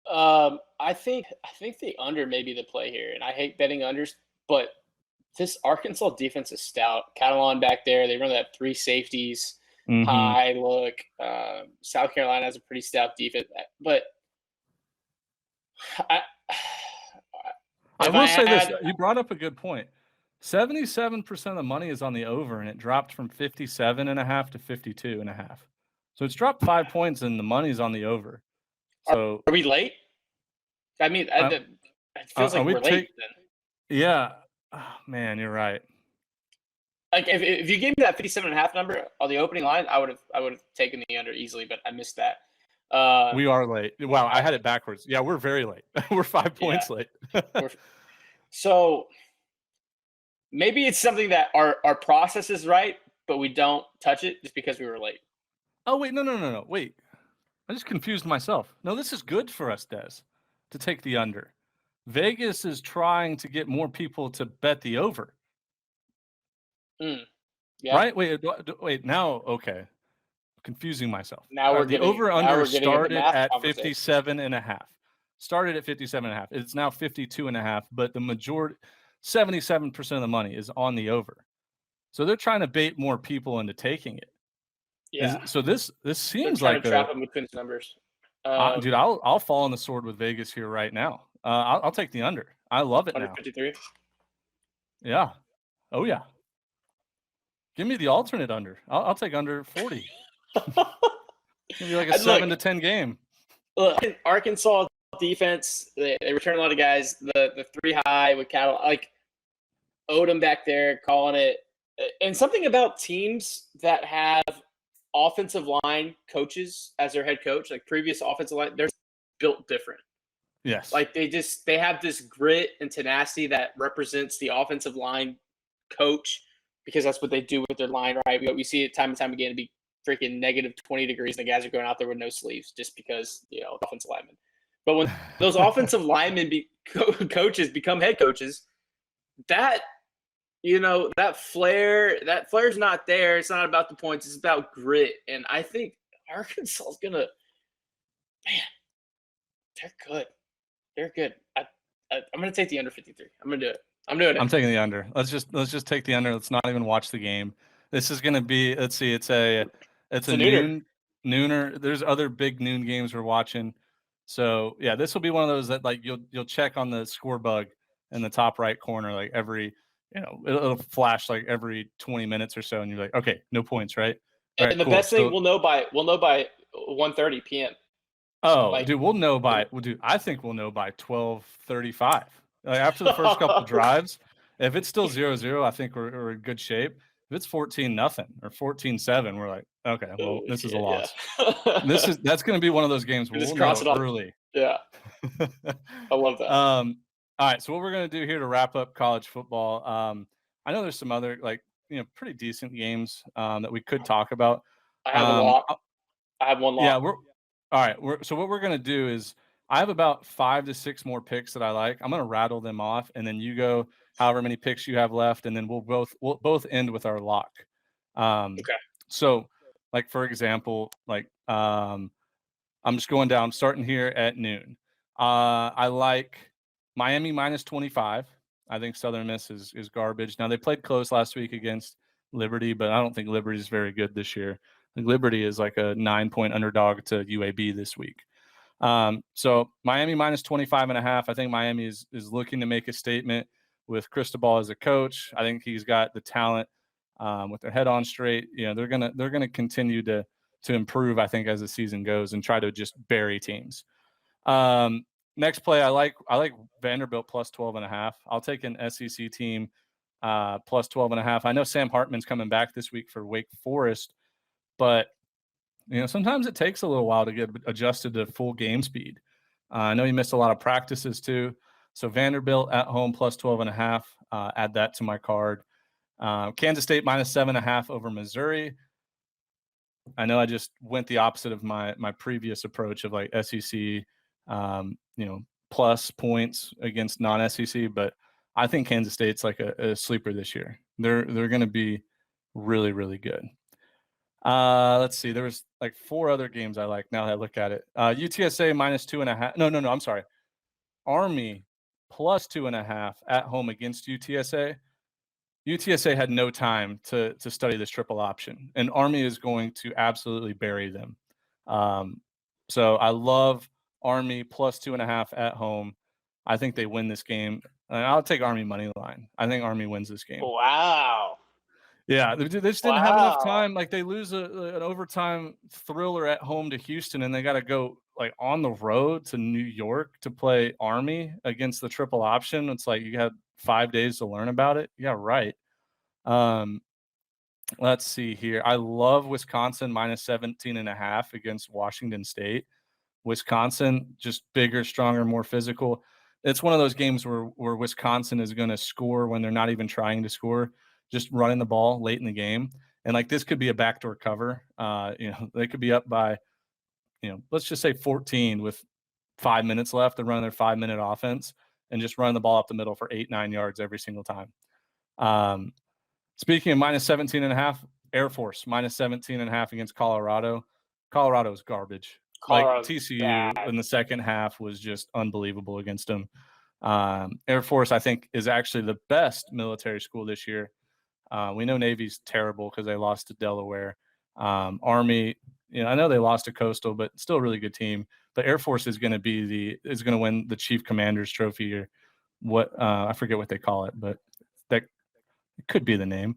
I think the under may be the play here, and I hate betting unders, but this Arkansas defense is stout. Catalan back there, they run that 3 safeties, high look. South Carolina has a pretty stout defense, but I will say this: you brought up a good point. 77% of the money is on the over, and it dropped from 57.5 to 52.5. So it's dropped 5 points, and the money's on the over. So are we late? I mean, it feels like we're late. Then. Yeah, oh, man, you're right. Like if you gave me that 57.5 number on the opening line, I would have taken the under easily, but I missed that. We are late. Wow, I had it backwards. Yeah, we're very late. We're 5 points late. So maybe it's something that our process is right, but we don't touch it just because we were late. Oh, wait, no. Wait, I just confused myself. No, this is good for us, Des, to take the under. Vegas is trying to get more people to bet the over. Yeah. Right? Wait. Now, okay. Confusing myself. Now we're the over/under started at 57.5. Started at 57.5. It's now 52.5, but the majority, 77% of the money is on the over. So they're trying to bait more people into taking it. Yeah. So this seems like like to trap them with Quinn's numbers. Dude, I'll fall on the sword with Vegas here right now. I'll take the under. I love it now. 153. Yeah. Oh yeah. Give me the alternate under. I'll take under 40. Maybe like a 7 to 10 game. Look, Arkansas defense, they return a lot of guys. The 3 high with Cattle, like Odom back there calling it. And something about teams that have offensive line coaches as their head coach, like previous offensive line, they're built different. Yes. Like they have this grit and tenacity that represents the offensive line coach, because that's what they do with their line, right? We see it time and time again to be freaking negative 20 degrees, and the guys are going out there with no sleeves just because, offensive linemen. But when those offensive linemen coaches become head coaches, that flair's not there. It's not about the points. It's about grit. And I think Arkansas is going to, man, they're good. They're good. I'm going to take the under 53. I'm going to do it. I'm doing it. I'm taking the under. Let's just take the under. Let's not even watch the game. This is going to be, let's see, it's a nooner. There's other big noon games we're watching. So yeah, this will be one of those that like you'll check on the score bug in the top right corner, like every, it'll flash like every 20 minutes or so, and you're like, okay, no points, right? And right, the best thing we'll know by 1:30 p.m. Oh, dude, I think we'll know by 12:35. After the first couple drives, if it's still 0-0, I think we're in good shape. If it's 14-0 or 14-7, we're like, okay, well, this is a loss. Yeah. That's going to be one of those games where we'll know early. Yeah, I love that. All right, so what we're going to do here to wrap up college football, I know there's some other pretty decent games that we could talk about. I have a lot. I have one lot. Yeah, all right. So what we're going to do is I have about 5 to 6 more picks that I like. I'm going to rattle them off, and then you go however many picks you have left, and then we'll both end with our lock. Okay. So, like for example, I'm just going down, starting here at noon. I like Miami -25. I think Southern Miss is garbage. Now they played close last week against Liberty, but I don't think Liberty is very good this year. I think Liberty is like a 9-point underdog to UAB this week. So Miami -25.5. I think Miami is looking to make a statement with Cristobal as a coach. I think he's got the talent with their head on straight. They're gonna continue to improve, I think, as the season goes and try to just bury teams. Next play, I like Vanderbilt +12.5. I'll take an SEC team +12.5. I know Sam Hartman's coming back this week for Wake Forest, but sometimes it takes a little while to get adjusted to full game speed. I know he missed a lot of practices too. So Vanderbilt at home plus 12.5. Add that to my card. Kansas State minus 7.5 over Missouri. I know I just went the opposite of my previous approach of like SEC, plus points against non-SEC, but I think Kansas State's like a sleeper this year. They're going to be really, really good. Let's see. There was like 4 other games I like now that I look at it. UTSA minus 2.5. No. I'm sorry. Army plus 2.5 at home against UTSA. UTSA had no time to study this triple option, and Army is going to absolutely bury them. So I love Army plus 2.5 at home. I think they win this game. And I'll take Army money line. I think Army wins this game. Wow. Yeah, they just didn't have enough time. Like they lose an overtime thriller at home to Houston, and they got to go like on the road to New York to play Army against the triple option. It's like you had 5 days to learn about it. Yeah, right. Let's see here. I love Wisconsin minus 17.5 against Washington State. Wisconsin just bigger, stronger, more physical. It's one of those games where Wisconsin is going to score when they're not even trying to score, just running the ball late in the game. And like this could be a backdoor cover. They could be up by, let's just say 14 with 5 minutes left. They're running their 5-minute offense and just running the ball up the middle for 8-9 yards every single time. Speaking of minus 17.5, Air Force minus 17.5 against Colorado. Colorado is garbage. Colorado's like TCU bad. In the second half was just unbelievable against them. Air Force, I think, is actually the best military school this year. We know Navy's terrible because they lost to Delaware. Army, I know they lost to Coastal, but still a really good team. But Air Force is going to win the Chief Commander's Trophy, or what I forget what they call it, but that it could be the name.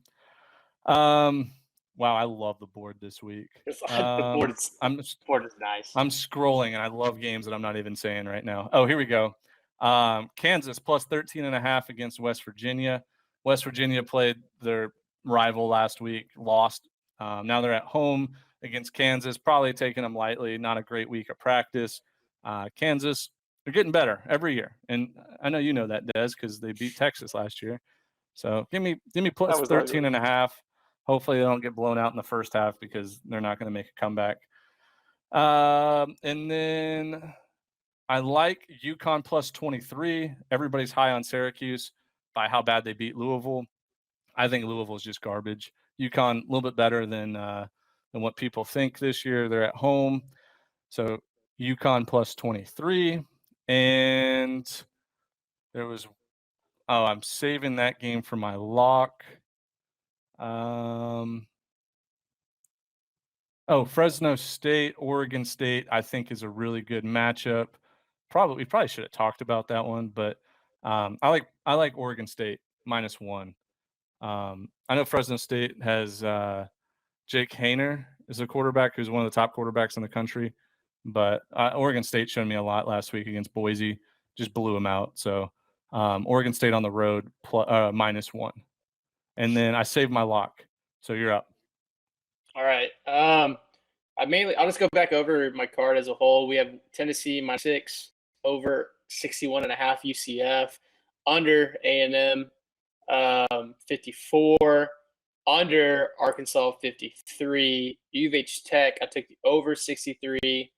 Wow, I love the board this week. The board is nice. I'm scrolling, and I love games that I'm not even saying right now. Oh, here we go. Kansas plus 13.5 against West Virginia. West Virginia played their rival last week, lost. Now they're at home against Kansas, probably taking them lightly. Not a great week of practice. Kansas, they're getting better every year, and I know you know that, Des, because they beat Texas last year. So give me plus 13.5. Hopefully they don't get blown out in the first half because they're not going to make a comeback. And then I like UConn plus 23. Everybody's high on Syracuse by how bad they beat Louisville. I think Louisville is just garbage. UConn a little bit better than what people think this year. They're at home. So UConn plus 23. And there was I'm saving that game for my lock. Fresno State, Oregon State, I think is a really good matchup. We probably should have talked about that one, but I like Oregon State -1. I know Fresno State has Jake Haener is a quarterback who's one of the top quarterbacks in the country, but Oregon State showed me a lot last week against Boise, just blew them out. So Oregon State on the road -1. And then I saved my lock. So you're up. All right. I'll just go back over my card as a whole. We have Tennessee -6 over 61.5 UCF, under A&M 54, under Arkansas 53, U of H Tech. I took the over 63.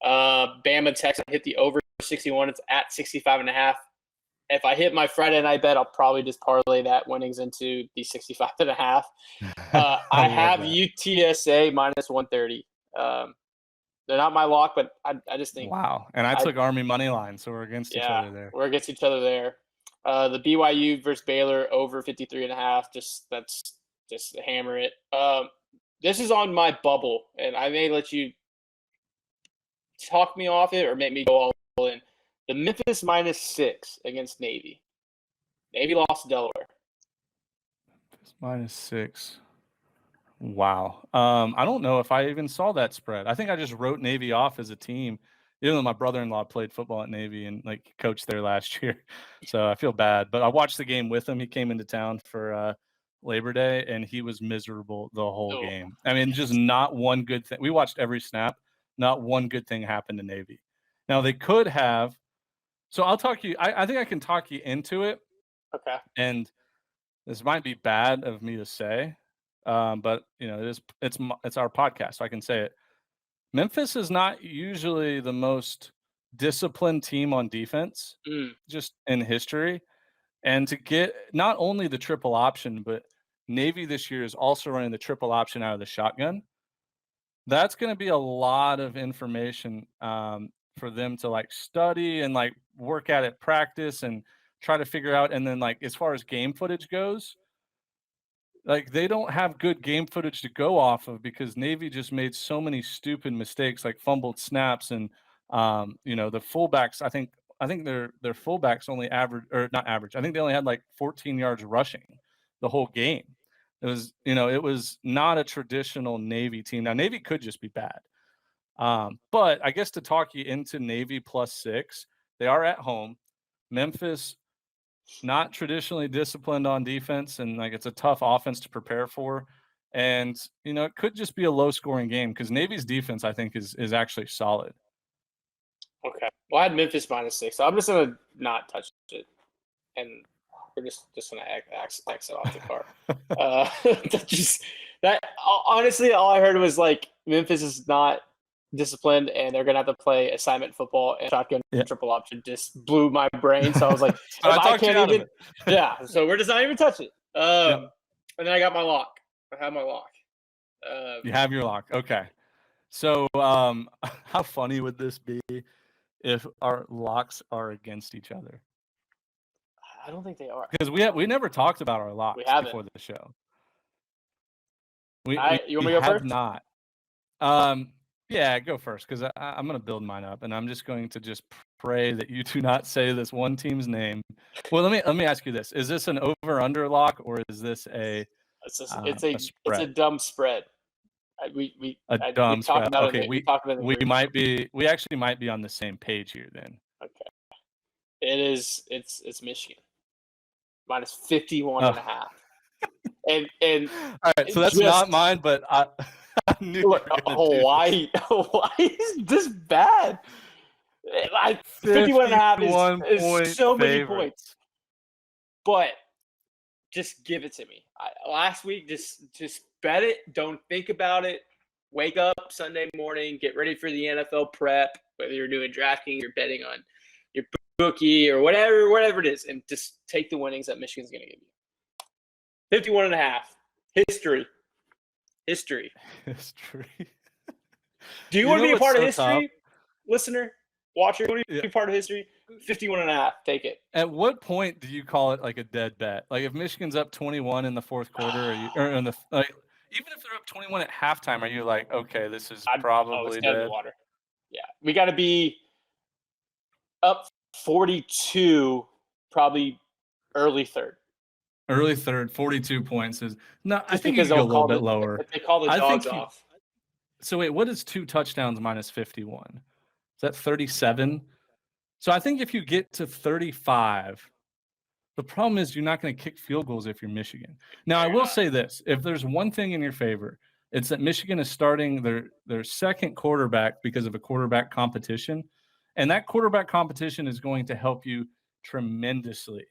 Bama Texas, I hit the over 61. It's at 65.5. If I hit my Friday night bet, I'll probably just parlay that winnings into the 65.5. I have that. UTSA -130. They're not my lock, but I just think. Wow. And I took Army money line, so we're against each other there. We're against each other there. The BYU versus Baylor over 53.5. Just hammer it. This is on my bubble, and I may let you talk me off it or make me go all in. The Memphis -6 against Navy. Navy lost to Delaware. Memphis -6. Wow. I don't know if I even saw that spread. I think I just wrote Navy off as a team, even though my brother-in-law played football at Navy and like coached there last year. So I feel bad. But I watched the game with him. He came into town for Labor Day, and he was miserable the whole game. I mean, just not one good thing. We watched every snap. Not one good thing happened to Navy. Now they could have. So I'll talk you. I think I can talk you into it. Okay. And this might be bad of me to say, but it's our podcast, so I can say it. Memphis is not usually the most disciplined team on defense, just in history. And to get not only the triple option, but Navy this year is also running the triple option out of the shotgun. That's going to be a lot of information for them to like study and like work at it, practice, and try to figure out. And then like as far as game footage goes, like they don't have good game footage to go off of because Navy just made so many stupid mistakes, like fumbled snaps, and the fullbacks. I think their fullbacks only average, or not average. I think they only had like 14 yards rushing the whole game. It was not a traditional Navy team. Now Navy could just be bad, but I guess to talk you into Navy +6, they are at home. Memphis, not traditionally disciplined on defense, and like it's a tough offense to prepare for. And it could just be a low scoring game because Navy's defense, I think, is actually solid. Okay. Well, I had Memphis -6, so I'm just gonna not touch it, and we're just gonna exit off the car. Honestly, all I heard was like Memphis is not disciplined, and they're gonna have to play assignment football and shotgun triple option. Just blew my brain, so I was like, I can't even. Yeah, so we're just not even touching it. And then I got my lock. I have my lock. You have your lock. Okay. So, how funny would this be if our locks are against each other? I don't think they are, because we never talked about our locks before the show. You want me to go first? Not. Yeah, go first because I'm going to build mine up, and I'm just going to just pray that you do not say this one team's name. Well, let me ask you this: is this an over/under lock, or is this a? It's a dumb spread. We dumb spread. Okay, we actually might be on the same page here then. Okay. It's Michigan. -51.5. And all right, so that's not mine, but I knew Hawaii is this bad. 51.5 is so many points. But just give it to me. Last week, just bet it. Don't think about it. Wake up Sunday morning, get ready for the NFL prep, whether you're doing DraftKings, you're betting on your bookie or whatever it is, and just take the winnings that Michigan's going to give you. 51.5. History. Do you want to be a part of history, listener, watcher? You want to be part of history? 51.5. Take it. At what point do you call it like a dead bet? Like if Michigan's up 21 in the fourth quarter, even if they're up 21 at halftime, are you like, okay, this is probably dead? In the water. Yeah, we got to be up 42, probably early third. Early third, 42 points is no. I think you go a little bit lower. If they call the dogs off. So wait, what is 2 touchdowns minus 51? Is that 37? So I think if you get to 35, the problem is you're not going to kick field goals if you're Michigan. Now, I will say this. If there's one thing in your favor, it's that Michigan is starting their second quarterback because of a quarterback competition. And that quarterback competition is going to help you tremendously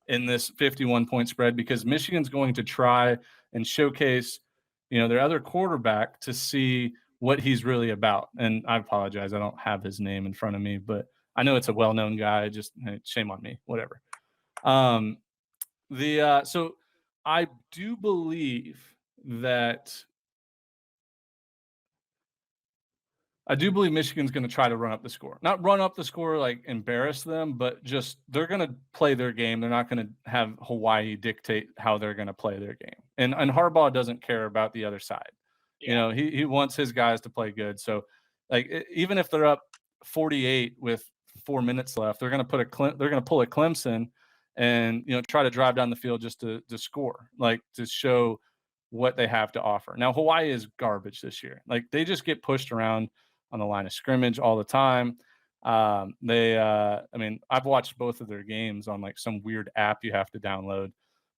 in this 51-point spread because Michigan's going to try and showcase, their other quarterback to see what he's really about. And I apologize. I don't have his name in front of me, but I know it's a well-known guy. Just shame on me, whatever. So I do believe Michigan's going to try to run up the score. Not run up the score, like embarrass them, but just they're going to play their game. They're not going to have Hawaii dictate how they're going to play their game. And Harbaugh doesn't care about the other side. Yeah. He wants his guys to play good. So, like even if they're up 48 with 4 minutes left, they're going to pull a Clemson and try to drive down the field just to score, like to show what they have to offer. Now Hawaii is garbage this year. Like they just get pushed around on the line of scrimmage all the time. I've watched both of their games on like some weird app you have to download,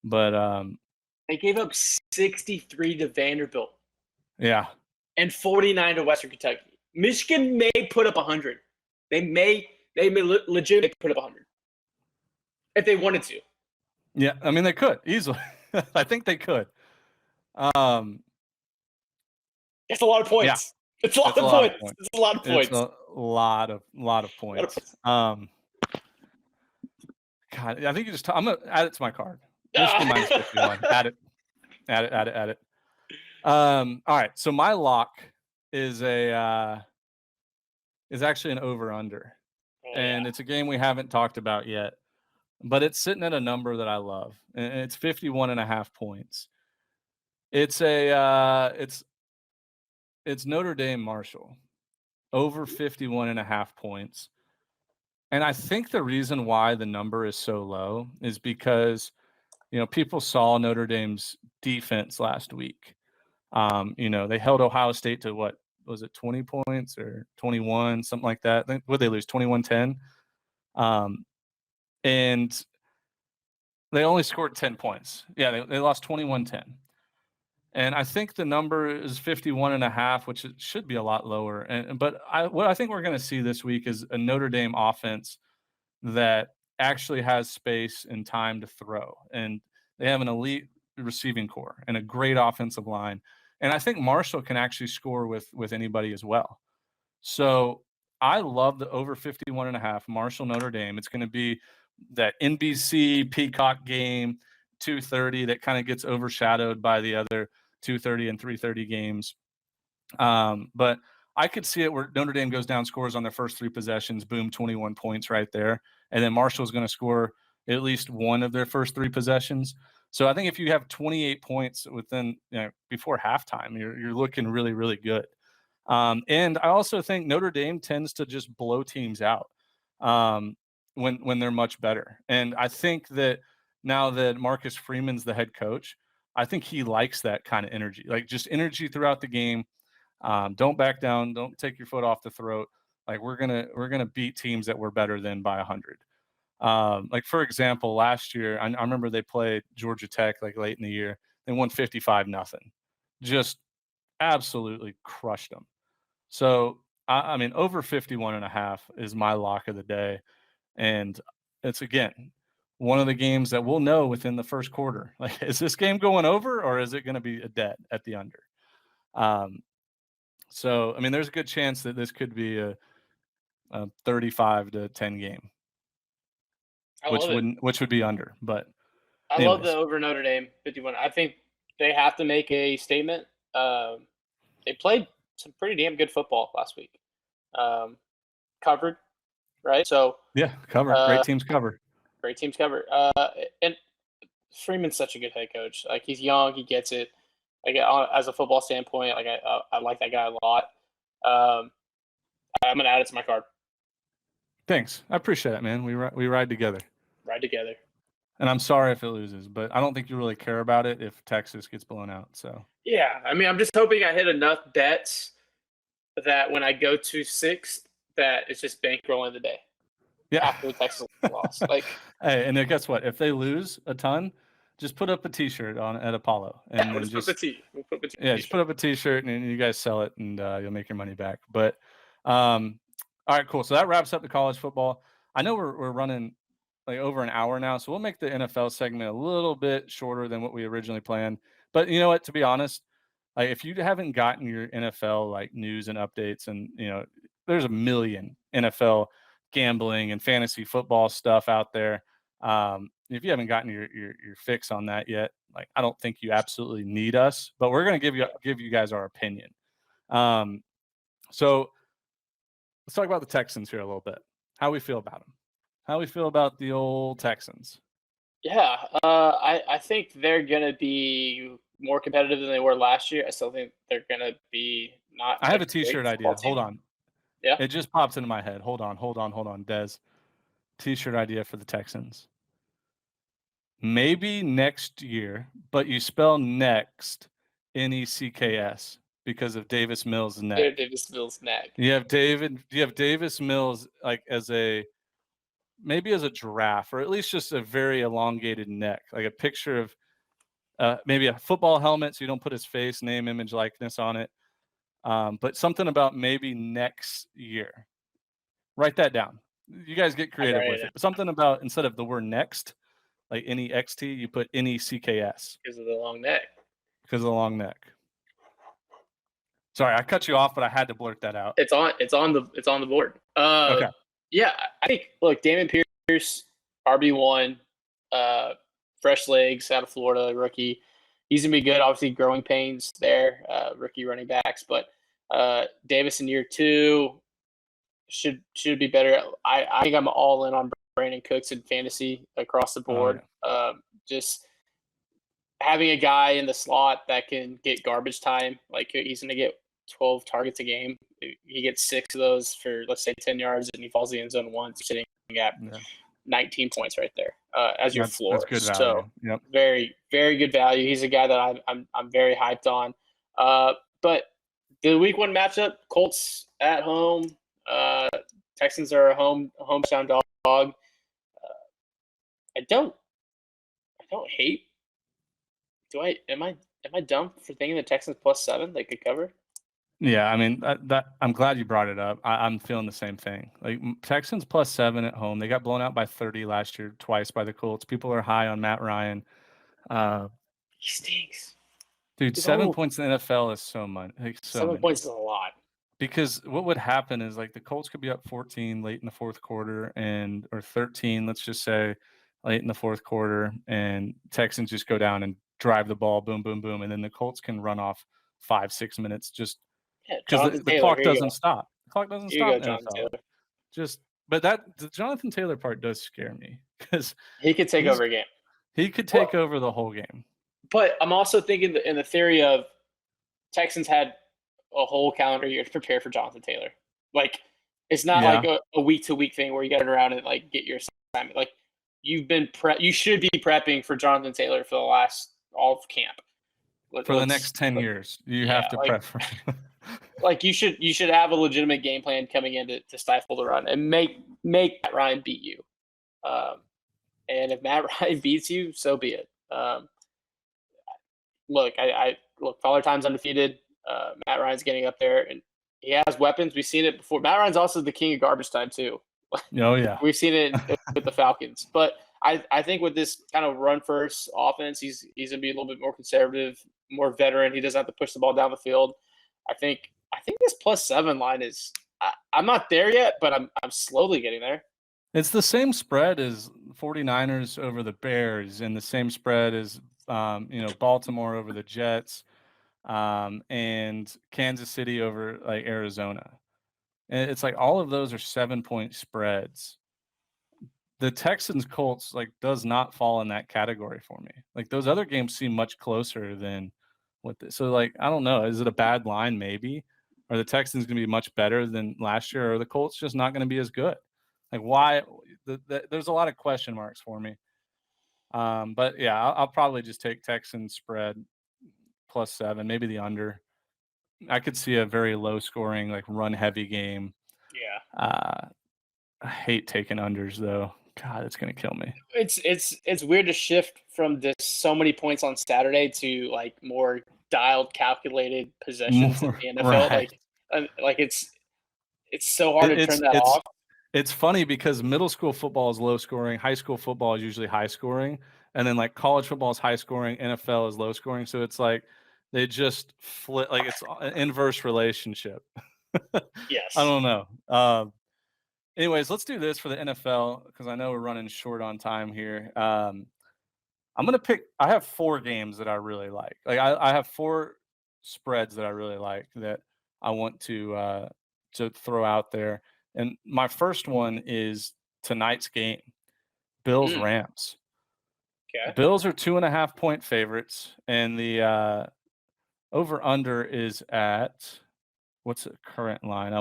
but they gave up 63 to Vanderbilt. Yeah. And 49 to Western Kentucky. Michigan may put up 100. They may legitimately put up 100 if they wanted to. Yeah, I mean they could easily. I think they could. It's a lot of points. Yeah, it's a lot of points. It's a lot of points. It's a lot of points. God, I think I'm gonna add it to my card. Michigan minus 51. Add it. All right. So my lock is actually an over/under, and it's a game we haven't talked about yet, but it's sitting at a number that I love, and it's 51.5 points. It's Notre Dame Marshall over 51.5 points. And I think the reason why the number is so low is because, people saw Notre Dame's defense last week. They held Ohio State to what was it, 20 points or 21, something like that. Would they lose 21-10? And they only scored 10 points. Yeah, they lost 21-10. And I think the number is 51.5, which it should be a lot lower. But what I think we're going to see this week is a Notre Dame offense that actually has space and time to throw. And they have an elite receiving core and a great offensive line. And I think Marshall can actually score with anybody as well. So I love the over 51.5 Marshall Notre Dame. It's going to be that NBC Peacock game, 2:30, that kind of gets overshadowed by the other 2:30 and 3:30 games. But I could see it where Notre Dame goes down, scores on their first 3 possessions, boom, 21 points right there. And then Marshall's going to score at least one of their first 3 possessions. So I think if you have 28 points within, before halftime, you're looking really, really good. And I also think Notre Dame tends to just blow teams out when they're much better. And I think that now that Marcus Freeman's the head coach, I think he likes that kind of energy, like just energy throughout the game. Don't back down. Don't take your foot off the throat. Like we're gonna beat teams that we're better than by 100. Like for example, last year I remember they played Georgia Tech like late in the year. They won 55-0. Just absolutely crushed them. So I mean, over 51.5 is my lock of the day, and it's again one of the games that we'll know within the first quarter. Like, is this game going over or is it going to be a dead at the under? So, I mean, there's a good chance that this could be a 35-10 game, which would be under. But I love the over Notre Dame 51. I think they have to make a statement. They played some pretty damn good football last week. Covered, right? So yeah, cover. Great teams cover. Great teams cover. And Freeman's such a good head coach. Like, he's young, he gets it. Like, as a football standpoint, like I like that guy a lot. I'm gonna add it to my card. Thanks, I appreciate it, man. We ride together. Ride together. And I'm sorry if it loses, but I don't think you really care about it if Texas gets blown out. So yeah, I mean, I'm just hoping I hit enough bets that when I go to 6th, that it's just bankrolling the day. Yeah. After the Texas loss. Like, hey, and then guess what? If they lose a ton, just put up a T-shirt at Apollo, and then just put up a T-shirt, and you guys sell it, and you'll make your money back. But all right, cool. So that wraps up the college football. I know we're running like over an hour now, so we'll make the NFL segment a little bit shorter than what we originally planned. But you know what? To be honest, like if you haven't gotten your NFL like news and updates, and there's a million NFL gambling and fantasy football stuff out there. If you haven't gotten your fix on that yet, like I don't think you absolutely need us, but we're going to give you guys our opinion. So let's talk about the Texans here a little bit. How we feel about them? How we feel about the old Texans? Yeah, I think they're going to be more competitive than they were last year. I still think they're going to be not. I have a T-shirt idea. Hold on. Yeah. It just pops into my head. Hold on, Des. T-shirt idea for the Texans. Maybe next year, but you spell next NECKS because of Davis Mills' neck. Davis Mills' neck. You have Davis Mills like as a giraffe, or at least just a very elongated neck, like a picture of maybe a football helmet, so you don't put his face, name, image, likeness on it. But something about maybe next year Write that down. You guys get creative write with it it. Something about instead of the word next, like NEXT, you put NECKS because of the long neck. because of the long neck. Sorry, I cut you off, but I had to blurt that out. It's on the board. Okay. Yeah, I think look, Damon Pierce, RB1, fresh legs out of Florida, rookie. He's gonna be good. Obviously, growing pains there, rookie running backs, but Davis in year 2 should be better. I think I'm all in on Brandon Cooks in fantasy across the board. Just having a guy in the slot that can get garbage time, like he's gonna get 12 targets a game. He gets 6 of those for, let's say, 10 yards, and he falls in the end zone once, sitting at 19 points right there as your floor. That's good value. So yep. very, very good value. He's a guy that I'm very hyped on. But the week 1 matchup, Colts at home. Texans are a hometown dog. I don't hate. Am I dumb for thinking the Texans +7 they could cover? Yeah, I mean that I'm glad you brought it up. I'm feeling the same thing. Like Texans +7 at home. They got blown out by 30 last year twice by the Colts. People are high on Matt Ryan. He stinks. Dude, 7 points in the NFL is so much. Like, 7 points is a lot. Because what would happen is like the Colts could be up 14 late in the fourth quarter or 13, let's just say, late in the fourth quarter, and Texans just go down and drive the ball, boom, boom, boom, and then the Colts can run off 5-6 minutes just because the clock doesn't stop. The clock doesn't stop in the NFL. But the Jonathan Taylor part does scare me because he could take over a game. He could take over the whole game. But I'm also thinking in the theory of Texans had a whole calendar year to prepare for Jonathan Taylor. Like, it's not like a week-to-week thing where you get around and like get your assignment. Like, you should be prepping for Jonathan Taylor for the last all of camp. For the next 10 years, you have to prep for like you should have a legitimate game plan coming in to stifle the run and make Matt Ryan beat you. And if Matt Ryan beats you, so be it. Look, Father Time's undefeated. Matt Ryan's getting up there, and he has weapons. We've seen it before. Matt Ryan's also the king of garbage time too. Oh yeah, we've seen it with the Falcons. But I think with this kind of run first offense, he's gonna be a little bit more conservative, more veteran. He doesn't have to push the ball down the field. I think this +7 line is. I'm not there yet, but I'm slowly getting there. It's the same spread as 49ers over the Bears, and the same spread as Baltimore over the Jets, and Kansas City over like Arizona. And it's like all of those are 7-point spreads. The Texans Colts does not fall in that category for me. Like those other games seem much closer than what this. So I don't know. Is it a bad line? Maybe. Are the Texans going to be much better than last year? Or are the Colts just not going to be as good? Like why? There's a lot of question marks for me. But yeah, I'll probably just take Texans spread +7, maybe the under. I could see a very low scoring, run heavy game. Yeah. I hate taking unders though. God, it's gonna kill me. It's weird to shift from this so many points on Saturday to more dialed, calculated possessions in the NFL. Right. It's so hard to turn that off. It's funny because middle school football is low scoring, high school football is usually high scoring, and then college football is high scoring, NFL is low scoring. So it's they just flip, it's an inverse relationship. Yes. I don't know. Anyways, let's do this for the NFL because I know we're running short on time here. I'm gonna pick. I have 4 games that I really like. I have 4 spreads that I really like that I want to throw out there. And my first one is tonight's game, Bills Rams. Okay. Bills are 2.5-point favorites, and the over under is at what's the current line?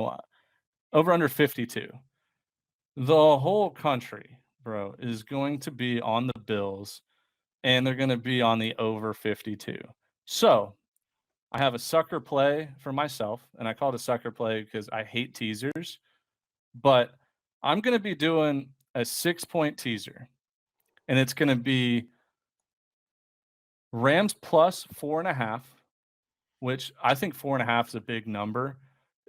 Over under 52. The whole country, bro, is going to be on the Bills, and they're going to be on the over 52. So I have a sucker play for myself, and I call it a sucker play because I hate teasers. But I'm going to be doing a 6-point teaser, and it's going to be Rams +4.5, which I think 4.5 is a big number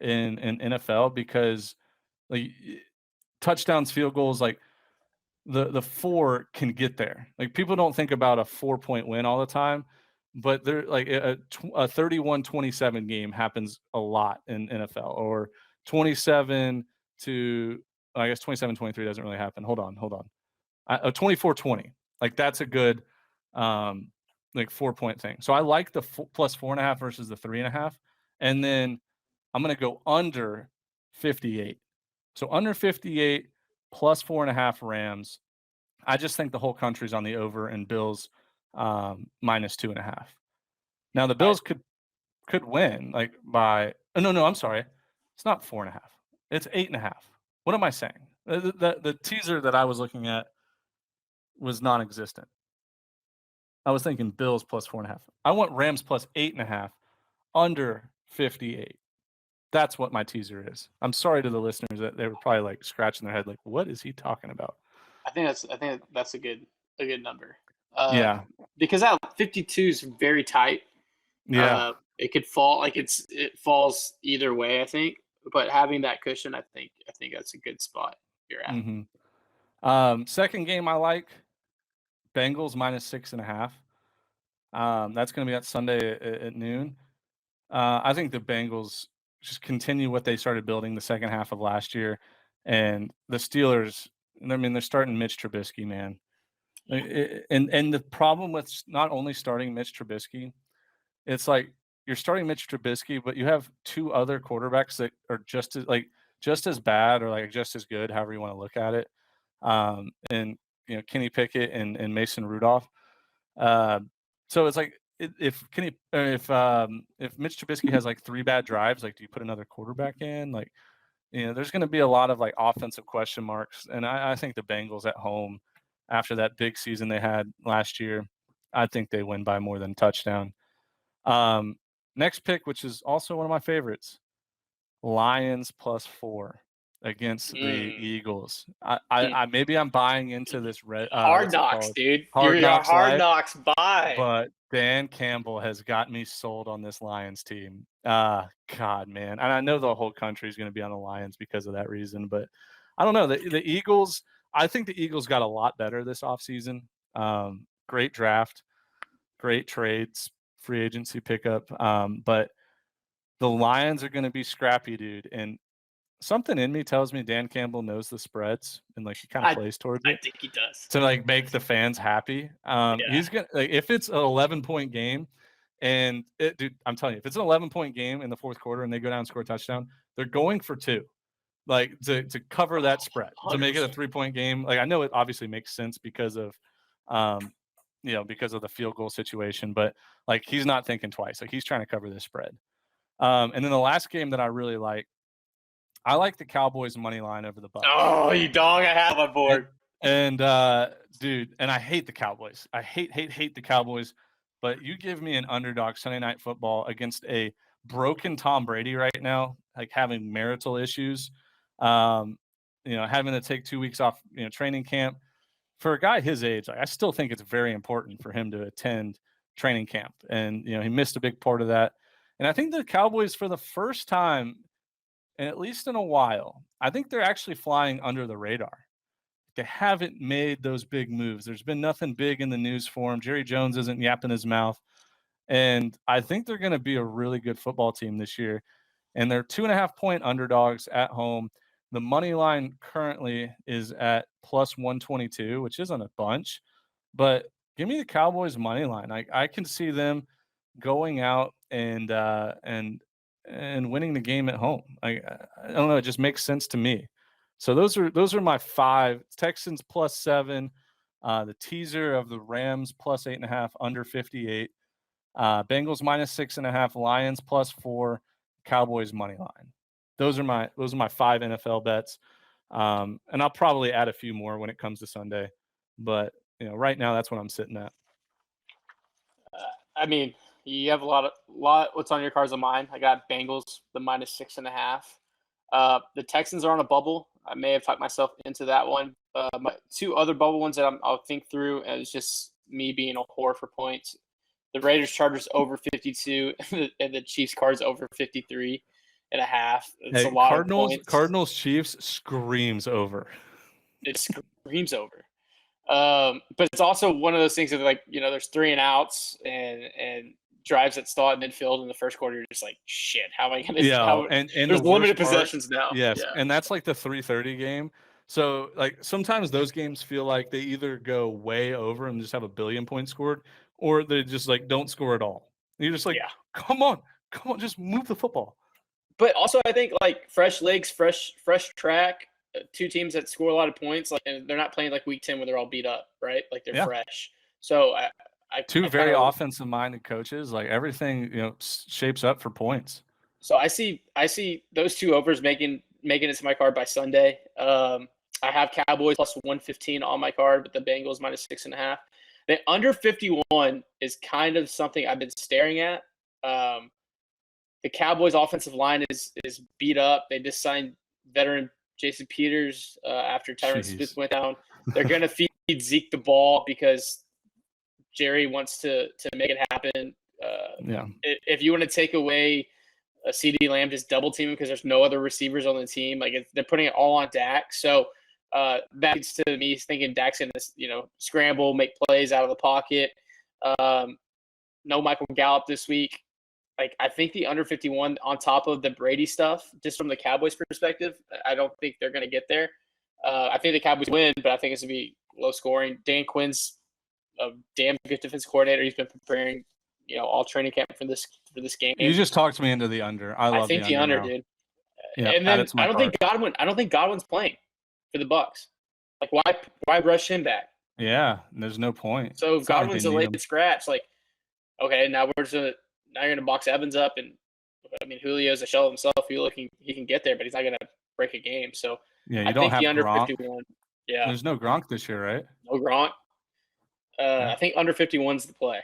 in NFL because touchdowns, field goals, like the 4 can get there. Like people don't think about a 4-point win all the time, but they're like a 31-27 game happens a lot in NFL, or 27 to, I guess 27-23 doesn't really happen. Hold on. 24-20. Like that's a good like 4-point thing. So I like the plus 4.5 versus the 3.5. And then I'm going to go under 58. So under 58 plus 4.5 Rams. I just think the whole country's on the over, and Bills minus 2.5. Now the Bills could win like by no, I'm sorry. It's not 4.5. It's 8.5. What am I saying? The teaser that I was looking at was non-existent. I was thinking Bills plus 4.5. I want Rams plus 8.5 under 58. That's what my teaser is. I'm sorry to the listeners that they were probably like scratching their head, like, what is he talking about? I think that's a good number. Yeah, because that 52 is very tight. yeah. It could fall, like it falls either way, I think. But having that cushion, I think that's a good spot you're at. Mm-hmm. Second game I like, Bengals minus 6.5. That's going to be at Sunday at noon. I think the Bengals just continue what they started building the second half of last year, and the Steelers. I mean, they're starting Mitch Trubisky, man. And the problem with not only starting Mitch Trubisky, it's like you're starting Mitch Trubisky, but you have 2 other quarterbacks that are just as bad or like just as good, however you want to look at it. And Kenny Pickett and Mason Rudolph. So it's like if Mitch Trubisky has like 3 bad drives, like do you put another quarterback in? Like, there's going to be a lot of like offensive question marks, and I think the Bengals at home, after that big season they had last year, I think they win by more than a touchdown. Next pick, which is also one of my favorites, Lions plus 4 against the Eagles. I maybe I'm buying into this Hard Knocks, dude. Hard Knocks Hard Knocks buy. But Dan Campbell has got me sold on this Lions team. God, man. And I know the whole country is going to be on the Lions because of that reason, but I don't know. The Eagles, I think the Eagles got a lot better this offseason. Great draft, great trades, free agency pickup. But the Lions are going to be scrappy, dude. And something in me tells me Dan Campbell knows the spreads and like he kind of plays towards it. I think he does to like make the fans happy. He's gonna if it's an 11-point game, and dude, I'm telling you, if it's an 11-point game in the fourth quarter and they go down and score a touchdown, they're going for 2, like to cover that spread, 100%. To make it a 3-point game. Like I know it obviously makes sense because of, because of the field goal situation, but like he's not thinking twice. Like he's trying to cover this spread. And then the last game that I really like. I like the Cowboys money line over the Bucs. Oh, you dog! I have on board. And dude, and I hate the Cowboys. I hate the Cowboys. But you give me an underdog Sunday Night Football against a broken Tom Brady right now, like having marital issues, having to take 2 weeks off, training camp. For a guy his age, like I still think it's very important for him to attend training camp, and he missed a big part of that. And I think the Cowboys, for the first time, and at least in a while, I think they're actually flying under the radar. They haven't made those big moves. There's been nothing big in the news for them. Jerry Jones isn't yapping his mouth. And I think they're going to be a really good football team this year. And they're 2.5-point underdogs at home. The money line currently is at plus 122, which isn't a bunch. But give me the Cowboys money line. I can see them going out and winning the game at home. I don't know. It just makes sense to me. So those are my 5. Texans plus 7, the teaser of the Rams plus 8.5 under 58, Bengals minus 6.5, Lions plus 4, Cowboys money line. Those are my 5 NFL bets. And I'll probably add a few more when it comes to Sunday, but right now that's what I'm sitting at. I mean, you have a lot. What's on your cards on mine? I got Bengals, the minus 6.5. The Texans are on a bubble. I may have talked myself into that one. My 2 other bubble ones that I'll think through, and it's just me being a whore for points. The Raiders Chargers over 52, and the Chiefs Cards over 53. and a half. It's a lot of points. Cardinals Chiefs screams over. It screams over. But it's also one of those things that, like, there's 3 and outs and drives that stall at midfield in the first quarter. You're just like, shit, how am I going to? Yeah, and there's limited possessions now. Yes, yeah. And that's like the 3:30 game. So like sometimes those games feel like they either go way over and just have a billion points scored, or they just like don't score at all. And you're just like, come on, just move the football. But also, I think like fresh legs, fresh track. 2 teams that score a lot of points, like, and they're not playing like week 10 where they're all beat up, right? Like they're fresh. So I 2 very offensive-minded coaches, like everything, shapes up for points. So I see those 2 overs making it to my card by Sunday. I have Cowboys plus 115 on my card, but the Bengals minus 6.5. The under 51 is kind of something I've been staring at. The Cowboys offensive line is beat up. They just signed veteran Jason Peters after Tyron Smith went down. They're going to feed Zeke the ball because Jerry wants to make it happen. If you want to take away a CeeDee Lamb, just double team him because there's no other receivers on the team. Like they're putting it all on Dak. So that leads to me thinking Dak's going to scramble, make plays out of the pocket. No Michael Gallup this week. Like, I think the under 51 on top of the Brady stuff, just from the Cowboys perspective, I don't think they're going to get there. I think the Cowboys win, but I think it's going to be low scoring. Dan Quinn's a damn good defense coordinator. He's been preparing, all training camp for this game. You just talked me into the under. I think the under, dude. Yeah, and then I don't think Godwin's playing for the Bucks. Like, why rush him back? Yeah, there's no point. So if Godwin's a late scratch, like, okay, now you're going to box Evans up, and I mean, Julio's a shell of himself. He can get there, but he's not going to break a game. So I think the under Gronk. 51. Yeah, there's no Gronk this year, right? No Gronk. I think under 51's the play.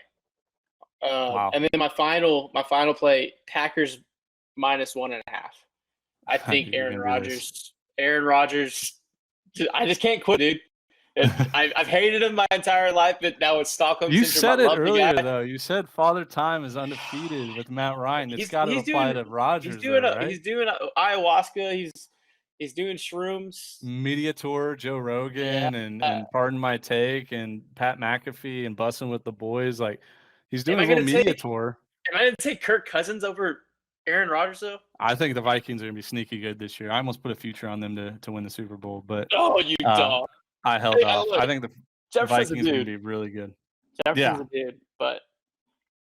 Wow. And then my final play, Packers minus 1.5. I think Aaron Rodgers. I just can't quit, dude. I've hated him my entire life, but now it's Stockholm Syndrome. You said it earlier, though. You said Father Time is undefeated with Matt Ryan. It's got to apply to Rodgers. He's doing ayahuasca. He's doing shrooms. Media tour, Joe Rogan, and Pardon My Take, and Pat McAfee, and Bussin' with the Boys. Like, he's doing a little media tour. Am I going to take Kirk Cousins over Aaron Rodgers, though? I think the Vikings are going to be sneaky good this year. I almost put a future on them to win the Super Bowl, but you dog. I held off. I think the Vikings are going to be really good. Jefferson's a dude, but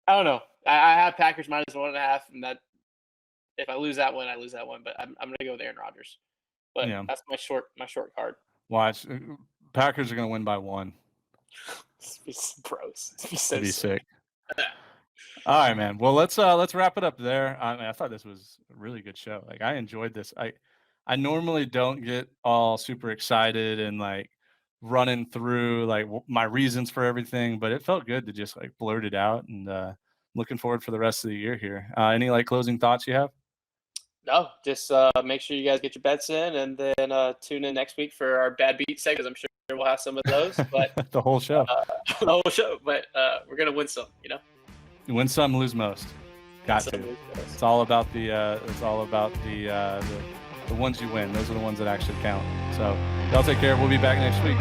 I don't know. I have Packers minus 1.5, and that if I lose that one, I lose that one. But I'm going to go with Aaron Rodgers. But that's my short card. Watch, Packers are going to win by 1. Gross. It'd be sick. All right, man. Well, let's wrap it up there. I thought this was a really good show. Like, I enjoyed this. I normally don't get all super excited and like running through like my reasons for everything, but it felt good to just like blurt it out, and looking forward for the rest of the year here. Any like closing thoughts you have? No, just make sure you guys get your bets in, and then tune in next week for our bad beat segments. I'm sure we'll have some of those, but the whole show. But we're gonna win some, Win some, lose most. Got to. It's all about the the ones you win. Those are the ones that actually count. So y'all take care. We'll be back next week.